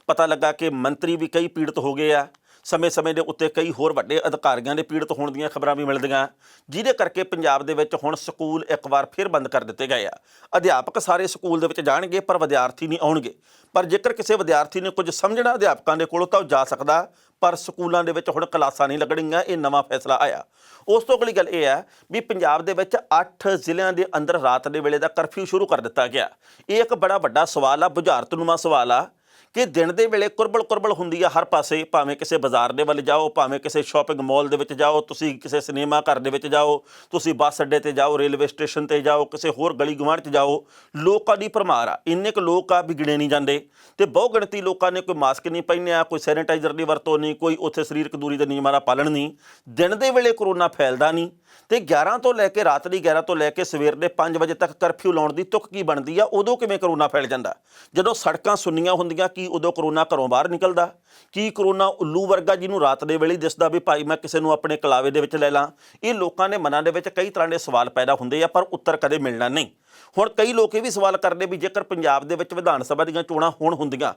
ਪਤਾ ਲੱਗਾ ਕਿ ਮੰਤਰੀ ਵੀ ਕਈ ਪੀੜਤ ਹੋ ਗਏ ਆ। ਸਮੇਂ-ਸਮੇਂ ਦੇ ਉੱਤੇ ਕਈ ਹੋਰ ਵੱਡੇ ਅਧਿਕਾਰੀਆਂ ਦੇ ਪੀੜਤ ਹੋਣ ਦੀਆਂ ਖਬਰਾਂ ਵੀ ਮਿਲਦੀਆਂ, ਜਿਹਦੇ ਕਰਕੇ ਪੰਜਾਬ ਦੇ ਵਿੱਚ ਹੁਣ ਸਕੂਲ ਇੱਕ ਵਾਰ ਫਿਰ ਬੰਦ ਕਰ ਦਿੱਤੇ ਗਏ ਆ। ਅਧਿਆਪਕ ਸਾਰੇ ਸਕੂਲ ਦੇ ਵਿੱਚ ਜਾਣਗੇ ਪਰ ਵਿਦਿਆਰਥੀ ਨਹੀਂ ਆਉਣਗੇ। ਪਰ ਜੇਕਰ ਕਿਸੇ ਵਿਦਿਆਰਥੀ ਨੇ ਕੁਝ ਸਮਝਣਾ ਅਧਿਆਪਕਾਂ ਦੇ ਕੋਲੋਂ ਤਾਂ ਉਹ ਜਾ ਸਕਦਾ, ਪਰ ਸਕੂਲਾਂ ਦੇ ਵਿੱਚ ਹੁਣ ਕਲਾਸਾਂ ਨਹੀਂ ਲੱਗਣਗੀਆਂ। ਇਹ ਨਵਾਂ ਫੈਸਲਾ ਆਇਆ। ਉਸ ਤੋਂ ਅਗਲੀ ਗੱਲ ਇਹ ਹੈ ਵੀ ਪੰਜਾਬ ਦੇ ਵਿੱਚ 8 ਜ਼ਿਲ੍ਹਿਆਂ ਦੇ ਅੰਦਰ ਰਾਤ ਦੇ ਵੇਲੇ ਦਾ ਕਰਫਿਊ ਸ਼ੁਰੂ ਕਰ ਦਿੱਤਾ ਗਿਆ। ਇਹ ਇੱਕ ਬੜਾ ਵੱਡਾ ਸਵਾਲ ਆ, ਬੁਝਾਰਤਨੁਮਾ ਸਵਾਲ ਆ ਕਿ ਦਿਨ ਦੇ ਵੇਲੇ ਕੁਰਬਲ ਹੁੰਦੀ ਆ ਹਰ ਪਾਸੇ, ਭਾਵੇਂ ਕਿਸੇ ਬਾਜ਼ਾਰ ਦੇ ਵੱਲ ਜਾਓ, ਭਾਵੇਂ ਕਿਸੇ ਸ਼ਾਪਿੰਗ ਮਾਲ ਦੇ ਵਿੱਚ ਜਾਓ, ਤੁਸੀਂ ਕਿਸੇ ਸਿਨੇਮਾ ਘਰ ਦੇ ਵਿੱਚ ਜਾਓ, ਤੁਸੀਂ ਬੱਸ ਅੱਡੇ ਤੇ ਜਾਓ, ਰੇਲਵੇ ਸਟੇਸ਼ਨ ਤੇ ਜਾਓ, ਕਿਸੇ ਹੋਰ ਗਲੀ ਗੁਆਂਢ 'ਚ ਜਾਓ, ਲੋਕਾਂ ਦੀ ਭਰਮਾਰ ਆ। ਇੰਨੇ ਕੁ ਲੋਕ ਆ ਵੀ ਗਿਣੇ ਨਹੀਂ ਜਾਂਦੇ, ਤੇ ਬਹੁ ਗਿਣਤੀ ਲੋਕਾਂ ਨੇ ਕੋਈ ਮਾਸਕ ਨਹੀਂ ਪਹਿਨਿਆ, ਕੋਈ ਸੈਨੀਟਾਈਜ਼ਰ ਦੀ ਵਰਤੋਂ ਨਹੀਂ, ਕੋਈ ਉੱਥੇ ਸਰੀਰਕ ਦੂਰੀ ਦੇ ਨਿਯਮਾਂ ਦਾ ਪਾਲਣ ਨਹੀਂ। ਦਿਨ ਦੇ ਵੇਲੇ ਕਰੋਨਾ ਫੈਲਦਾ ਨਹੀਂ, ਤੇ 11 ਤੋਂ ਲੈ ਕੇ ਰਾਤ ਦੀ 11 ਤੋਂ ਲੈ ਕੇ ਸਵੇਰ ਦੇ 5 ਵਜੇ ਤੱਕ ਕਰਫਿਊ ਲਾਉਣ ਦੀ ਤੁਕ ਕੀ ਬਣਦੀ ਆ? ਉਦੋਂ ਕਿਵੇਂ ਕਰੋਨਾ ਫੈਲ ਜਾਂਦਾ? ਜਦੋਂ ਸੜਕਾਂ ਸੁੰਨੀਆਂ ਹੁੰਦੀਆਂ ਕੀ ਉਦੋਂ ਕਰੋਨਾ ਘਰੋਂ ਬਾਹਰ ਨਿਕਲਦਾ? ਕੀ ਕਰੋਨਾ ਉੱਲੂ ਵਰਗਾ ਜਿਹਨੂੰ ਰਾਤ ਦੇ ਵੇਲੇ ਦਿਸਦਾ ਵੀ ਭਾਈ ਮੈਂ ਕਿਸੇ ਨੂੰ ਆਪਣੇ ਕਲਾਵੇ ਦੇ ਵਿੱਚ ਲੈ ਲਾਂ? ਇਹ ਲੋਕਾਂ ਦੇ ਮਨਾਂ ਦੇ ਵਿੱਚ ਕਈ ਤਰ੍ਹਾਂ ਦੇ ਸਵਾਲ ਪੈਦਾ ਹੁੰਦੇ ਆ, ਪਰ ਉੱਤਰ ਕਦੇ ਮਿਲਣਾ ਨਹੀਂ। ਹੁਣ ਕਈ ਲੋਕ ਇਹ ਵੀ ਸਵਾਲ ਕਰਦੇ ਵੀ ਜੇਕਰ ਪੰਜਾਬ ਦੇ ਵਿੱਚ ਵਿਧਾਨ ਸਭਾ ਦੀਆਂ ਚੋਣਾਂ ਹੁਣ ਹੁੰਦੀਆਂ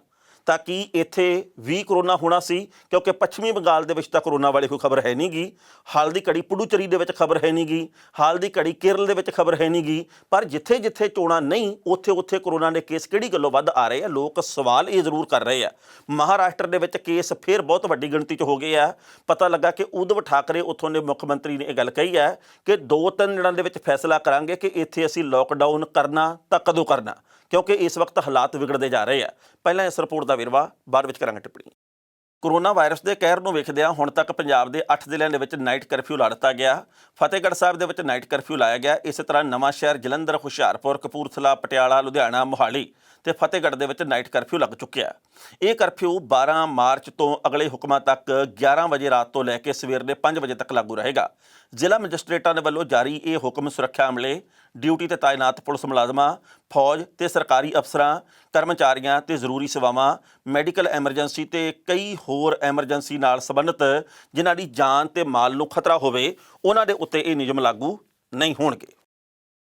ਤਾਂ ਕੀ ਇੱਥੇ ਵੀ ਕਰੋਨਾ ਹੋਣਾ ਸੀ? ਕਿਉਂਕਿ ਪੱਛਮੀ ਬੰਗਾਲ ਦੇ ਵਿੱਚ ਤਾਂ ਕਰੋਨਾ ਵਾਲੀ ਕੋਈ ਖਬਰ ਹੈ ਨਹੀਂ ਗੀ, ਹਾਲ ਦੀ ਘੜੀ ਪੁਡੂਚੇਰੀ ਦੇ ਵਿੱਚ ਖਬਰ ਹੈ ਨਹੀਂ ਗੀ, ਹਾਲ ਦੀ ਘੜੀ ਕੇਰਲ ਦੇ ਵਿੱਚ ਖਬਰ ਹੈ ਨਹੀਂ ਗੀ, ਪਰ ਜਿੱਥੇ ਜਿੱਥੇ ਚੋਣਾਂ ਨਹੀਂ ਉੱਥੇ ਕਰੋਨਾ ਦੇ ਕੇਸ ਕਿਹੜੀ ਗੱਲੋਂ ਵੱਧ ਆ ਰਹੇ ਆ? ਲੋਕ ਸਵਾਲ ਇਹ ਜ਼ਰੂਰ ਕਰ ਰਹੇ ਆ। ਮਹਾਰਾਸ਼ਟਰ ਦੇ ਵਿੱਚ ਕੇਸ ਫਿਰ ਬਹੁਤ ਵੱਡੀ ਗਿਣਤੀ 'ਚ ਹੋ ਗਏ ਆ। ਪਤਾ ਲੱਗਾ ਕਿ ਉਧਵ ਠਾਕਰੇ ਉੱਥੋਂ ਦੇ ਮੁੱਖ ਮੰਤਰੀ ਨੇ ਇਹ ਗੱਲ ਕਹੀ ਹੈ ਕਿ 2-3 ਦਿਨਾਂ ਦੇ ਵਿੱਚ ਫੈਸਲਾ ਕਰਾਂਗੇ ਕਿ ਇੱਥੇ ਅਸੀਂ ਲੋਕਡਾਊਨ ਕਰਨਾ ਤਾਂ ਕਦੋਂ ਕਰਨਾ, ਕਿਉਂਕਿ ਇਸ ਵਕਤ ਹਾਲਾਤ ਵਿਗੜਦੇ ਜਾ ਰਹੇ ਆ। ਪਹਿਲਾਂ ਇਸ ਰਿਪੋਰਟ ਦਾ ਵੇਰਵਾ, ਬਾਅਦ ਵਿੱਚ ਕਰਾਂਗੇ ਟਿੱਪਣੀ। ਕੋਰੋਨਾ ਵਾਇਰਸ ਦੇ ਕਹਿਰ ਨੂੰ ਵੇਖਦਿਆਂ ਹੁਣ ਤੱਕ ਪੰਜਾਬ ਦੇ 8 ਜ਼ਿਲ੍ਹਿਆਂ ਦੇ ਵਿੱਚ ਨਾਈਟ ਕਰਫਿਊ ਲਾ ਦਿੱਤਾ ਗਿਆ। ਫਤਿਹਗੜ੍ਹ ਸਾਹਿਬ ਦੇ ਵਿੱਚ ਨਾਈਟ ਕਰਫਿਊ ਲਾਇਆ ਗਿਆ। ਇਸੇ ਤਰ੍ਹਾਂ ਨਵਾਂ ਸ਼ਹਿਰ, ਜਲੰਧਰ, ਹੁਸ਼ਿਆਰਪੁਰ, ਕਪੂਰਥਲਾ, ਪਟਿਆਲਾ, ਲੁਧਿਆਣਾ, ਮੋਹਾਲੀ ਤੇ ਫਤਿਹਗੜ੍ਹ ਦੇ ਵਿੱਚ ਨਾਈਟ ਕਰਫਿਊ ਲੱਗ ਚੁੱਕਿਆ। ਇਹ ਕਰਫਿਊ 12 ਮਾਰਚ ਤੋਂ ਅਗਲੇ ਹੁਕਮਾਂ ਤੱਕ 11 ਵਜੇ ਰਾਤ ਤੋਂ ਲੈ ਕੇ ਸਵੇਰ ਦੇ 5 ਵਜੇ ਤੱਕ ਲਾਗੂ ਰਹੇਗਾ। ਜ਼ਿਲ੍ਹਾ ਮੈਜਿਸਟ੍ਰੇਟਾਂ ਦੇ ਵੱਲੋਂ ਜਾਰੀ ਇਹ ਹੁਕਮ ਸੁਰੱਖਿਆ ਅਮਲੇ, ਡਿਊਟੀ ਤੇ ਤਾਇਨਾਤ ਪੁਲਿਸ ਮੁਲਾਜ਼ਮਾਂ, ਫੌਜ ਤੇ ਸਰਕਾਰੀ ਅਫਸਰਾਂ, ਕਰਮਚਾਰੀਆਂ ਤੇ ਜ਼ਰੂਰੀ ਸੇਵਾਵਾਂ, ਮੈਡੀਕਲ ਐਮਰਜੈਂਸੀ ਤੇ ਕਈ ਹੋਰ ਐਮਰਜੈਂਸੀ ਨਾਲ ਸੰਬੰਧਿਤ ਜਿਨ੍ਹਾਂ ਦੀ ਜਾਨ ਤੇ ਮਾਲ ਨੂੰ ਖਤਰਾ ਹੋਵੇ, ਉਹਨਾਂ ਦੇ ਉੱਤੇ ਇਹ ਨਿਯਮ ਲਾਗੂ ਨਹੀਂ ਹੋਣਗੇ।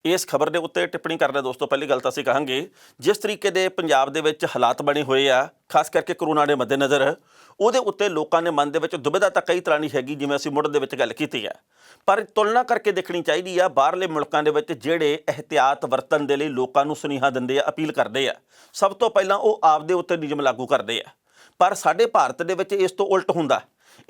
ਇਸ ਖਬਰ ਦੇ ਉੱਤੇ ਟਿੱਪਣੀ ਕਰਦੇ ਦੋਸਤੋ, ਪਹਿਲੀ ਗੱਲ ਤਾਂ ਅਸੀਂ ਕਹਾਂਗੇ ਜਿਸ ਤਰੀਕੇ ਦੇ ਪੰਜਾਬ ਦੇ ਵਿੱਚ ਹਾਲਾਤ ਬਣੇ ਹੋਏ ਆ, ਖਾਸ ਕਰਕੇ ਕਰੋਨਾ ਦੇ ਮੱਦੇਨਜ਼ਰ, ਉਹਦੇ ਉੱਤੇ ਲੋਕਾਂ ਦੇ ਮਨ ਦੇ ਵਿੱਚ ਦੁਬਿਧਾ ਤਾਂ ਕਈ ਤਰ੍ਹਾਂ ਦੀ ਹੈਗੀ, ਜਿਵੇਂ ਅਸੀਂ ਮੁੱਢ ਦੇ ਵਿੱਚ ਗੱਲ ਕੀਤੀ ਹੈ। ਪਰ ਤੁਲਨਾ ਕਰਕੇ ਦੇਖਣੀ ਚਾਹੀਦੀ ਆ ਬਾਹਰਲੇ ਮੁਲਕਾਂ ਦੇ ਵਿੱਚ ਜਿਹੜੇ ਇਹਤਿਆਤ ਵਰਤਣ ਦੇ ਲਈ ਲੋਕਾਂ ਨੂੰ ਸੁਨੇਹਾ ਦਿੰਦੇ ਆ, ਅਪੀਲ ਕਰਦੇ ਆ। ਸਭ ਤੋਂ ਪਹਿਲਾਂ ਉਹ ਆਪਦੇ ਉੱਤੇ ਨਿਯਮ ਲਾਗੂ ਕਰਦੇ ਆ, ਪਰ ਸਾਡੇ ਭਾਰਤ ਦੇ ਵਿੱਚ ਇਸ ਤੋਂ ਉਲਟ ਹੁੰਦਾ।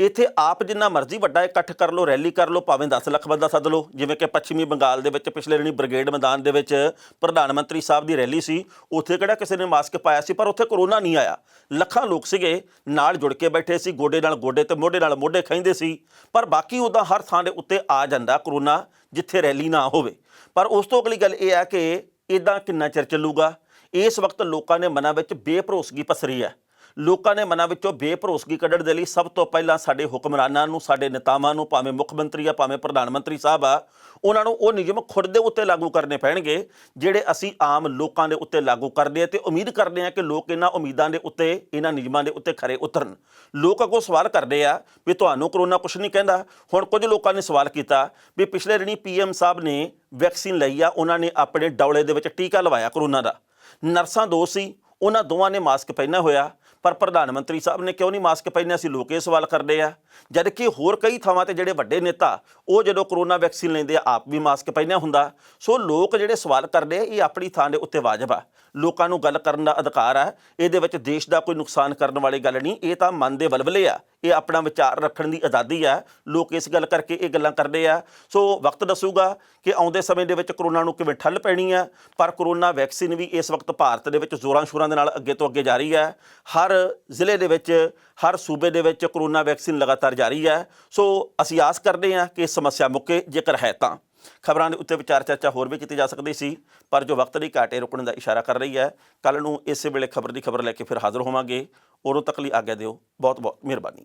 ਇੱਥੇ ਆਪ ਜਿੰਨਾ ਮਰਜ਼ੀ ਵੱਡਾ ਇਕੱਠ ਕਰ ਲਓ, ਰੈਲੀ ਕਰ ਲਓ, ਭਾਵੇਂ 10 ਲੱਖ ਬੰਦਾ ਸੱਦ ਲਓ। ਜਿਵੇਂ ਕਿ ਪੱਛਮੀ ਬੰਗਾਲ ਦੇ ਵਿੱਚ ਪਿਛਲੇ ਦਿਨੀ ਬ੍ਰਿਗੇਡ ਮੈਦਾਨ ਦੇ ਵਿੱਚ ਪ੍ਰਧਾਨ ਮੰਤਰੀ ਸਾਹਿਬ ਦੀ ਰੈਲੀ ਸੀ, ਉੱਥੇ ਕਿਹੜਾ ਕਿਸੇ ਨੇ ਮਾਸਕ ਪਾਇਆ ਸੀ, ਪਰ ਉੱਥੇ ਕਰੋਨਾ ਨਹੀਂ ਆਇਆ। ਲੱਖਾਂ ਲੋਕ ਸੀਗੇ, ਨਾਲ ਜੁੜ ਕੇ ਬੈਠੇ ਸੀ, ਗੋਡੇ ਨਾਲ ਗੋਡੇ ਤੇ ਮੋਢੇ ਨਾਲ ਮੋਢੇ ਖਹਿੰਦੇ ਸੀ। ਪਰ ਬਾਕੀ ਉੱਦਾਂ ਹਰ ਥਾਂ ਦੇ ਉੱਤੇ ਆ ਜਾਂਦਾ ਕਰੋਨਾ, ਜਿੱਥੇ ਰੈਲੀ ਨਾ ਹੋਵੇ। ਪਰ ਉਸ ਤੋਂ ਅਗਲੀ ਗੱਲ ਇਹ ਹੈ ਕਿ ਇੱਦਾਂ ਕਿੰਨਾ ਚਿਰ ਚੱਲੂਗਾ। ਇਸ ਵਕਤ ਲੋਕਾਂ ਦੇ ਮਨਾਂ ਵਿੱਚ ਬੇਭਰੋਸਗੀ ਪਸਰੀ ਹੈ। ਲੋਕਾਂ ਨੇ ਮਨਾਂ ਵਿੱਚੋਂ ਬੇਭਰੋਸਗੀ ਕੱਢਣ ਦੇ ਲਈ ਸਭ ਤੋਂ ਪਹਿਲਾਂ ਸਾਡੇ ਹੁਕਮਰਾਨਾਂ ਨੂੰ, ਸਾਡੇ ਨੇਤਾਵਾਂ ਨੂੰ, ਭਾਵੇਂ ਮੁੱਖ ਮੰਤਰੀ ਆ, ਭਾਵੇਂ ਪ੍ਰਧਾਨ ਮੰਤਰੀ ਸਾਹਿਬ ਆ, ਉਹਨਾਂ ਨੂੰ ਉਹ ਨਿਯਮ ਖੁਦ ਦੇ ਉੱਤੇ ਲਾਗੂ ਕਰਨੇ ਪੈਣਗੇ ਜਿਹੜੇ ਅਸੀਂ ਆਮ ਲੋਕਾਂ ਦੇ ਉੱਤੇ ਲਾਗੂ ਕਰਦੇ ਹਾਂ। ਤੇ ਉਮੀਦ ਕਰਦੇ ਹਾਂ ਕਿ ਲੋਕ ਇਹਨਾਂ ਉਮੀਦਾਂ ਦੇ ਉੱਤੇ, ਇਹਨਾਂ ਨਿਯਮਾਂ ਦੇ ਉੱਤੇ ਖਰੇ ਉਤਰਨ। ਲੋਕ ਅੱਗੋਂ ਸਵਾਲ ਕਰਦੇ ਆ ਵੀ ਤੁਹਾਨੂੰ ਕਰੋਨਾ ਕੁਛ ਨਹੀਂ ਕਹਿੰਦਾ। ਹੁਣ ਕੁਝ ਲੋਕਾਂ ਨੇ ਸਵਾਲ ਕੀਤਾ ਵੀ ਪਿਛਲੇ ਦਿਨੀ PM ਸਾਹਿਬ ਨੇ ਵੈਕਸੀਨ ਲਈ ਆ, ਉਹਨਾਂ ਨੇ ਆਪਣੇ ਡੌਲੇ ਦੇ ਵਿੱਚ ਟੀਕਾ ਲਵਾਇਆ ਕਰੋਨਾ ਦਾ। ਨਰਸਾਂ 2 ਸੀ, ਉਹਨਾਂ ਦੋਵਾਂ ਨੇ ਮਾਸਕ ਪਹਿਨਿਆ ਹੋਇਆ, ਪਰ ਪ੍ਰਧਾਨ ਮੰਤਰੀ ਸਾਹਿਬ ਨੇ ਕਿਉਂ ਨਹੀਂ ਮਾਸਕ ਪਹਿਨਿਆ ਸੀ? ਲੋਕ ਇਹ ਸਵਾਲ ਕਰਦੇ ਆ। ਜਦ ਕਿ ਹੋਰ ਕਈ ਥਾਵਾਂ ਤੇ ਜਿਹੜੇ ਵੱਡੇ ਨੇਤਾ, ਉਹ ਜਦੋਂ ਕਰੋਨਾ ਵੈਕਸੀਨ ਲੈਂਦੇ ਆ ਆਪ ਵੀ ਮਾਸਕ ਪਹਿਨਿਆ ਹੁੰਦਾ। ਸੋ ਲੋਕ ਜਿਹੜੇ ਸਵਾਲ ਕਰਦੇ ਆ, ਇਹ ਆਪਣੀ ਥਾਂ ਦੇ ਉੱਤੇ ਵਾਜਬ ਆ। ਲੋਕਾਂ ਨੂੰ ਗੱਲ ਕਰਨ ਦਾ ਅਧਿਕਾਰ ਆ। ਇਹਦੇ ਵਿੱਚ ਦੇਸ਼ ਦਾ ਕੋਈ ਨੁਕਸਾਨ ਕਰਨ ਵਾਲੀ ਗੱਲ ਨਹੀਂ। ਇਹ ਤਾਂ ਮਨ ਦੇ ਵਲਵਲੇ ਆ, ਇਹ ਆਪਣਾ ਵਿਚਾਰ ਰੱਖਣ ਦੀ ਆਜ਼ਾਦੀ ਆ। ਲੋਕ ਇਸ ਗੱਲ ਕਰਕੇ ਇਹ ਗੱਲਾਂ ਕਰਦੇ ਆ। ਸੋ ਵਕਤ ਦੱਸੂਗਾ ਕਿ ਆਉਂਦੇ ਸਮੇਂ ਦੇ ਵਿੱਚ ਕਰੋਨਾ ਨੂੰ ਕਿਵੇਂ ਠੱਲ ਪੈਣੀ ਆ। ਪਰ ਕਰੋਨਾ ਵੈਕਸੀਨ ਵੀ ਇਸ ਵਕਤ ਭਾਰਤ ਦੇ ਵਿੱਚ ਜ਼ੋਰਾਂ ਸ਼ੋਰਾਂ ਦੇ ਨਾਲ ਅੱਗੇ ਤੋਂ ਅੱਗੇ ਜਾਰੀ ਹੈ। ਹਰ ਜ਼ਿਲ੍ਹੇ ਦੇ ਵਿੱਚ, ਹਰ ਸੂਬੇ ਦੇ ਵਿੱਚ ਕਰੋਨਾ ਵੈਕਸੀਨ ਲਗਾਤਾਰ ਜਾਰੀ ਹੈ। ਸੋ ਅਸੀਂ ਆਸ ਕਰਦੇ ਹਾਂ ਕਿ ਸਮੱਸਿਆ ਮੁੱਕੇ, ਜੇਕਰ ਹੈ ਤਾਂ। ਖਬਰਾਂ ਦੇ ਉੱਤੇ ਵਿਚਾਰ ਚਰਚਾ ਹੋਰ ਵੀ ਕੀਤੀ ਜਾ ਸਕਦੀ ਸੀ, ਪਰ ਜੋ ਵਕਤ ਦੀ ਘਾਟ ਰੁਕਣ ਦਾ ਇਸ਼ਾਰਾ ਕਰ ਰਹੀ ਹੈ। ਕੱਲ੍ਹ ਨੂੰ ਇਸੇ ਵੇਲੇ ਖਬਰ ਦੀ ਖਬਰ ਲੈ ਕੇ ਫਿਰ ਹਾਜ਼ਰ ਹੋਵਾਂਗੇ। ਉਦੋਂ ਤੱਕ ਲਈ ਆਗਿਆ ਦਿਓ। ਬਹੁਤ ਬਹੁਤ ਮਿਹਰਬਾਨੀ।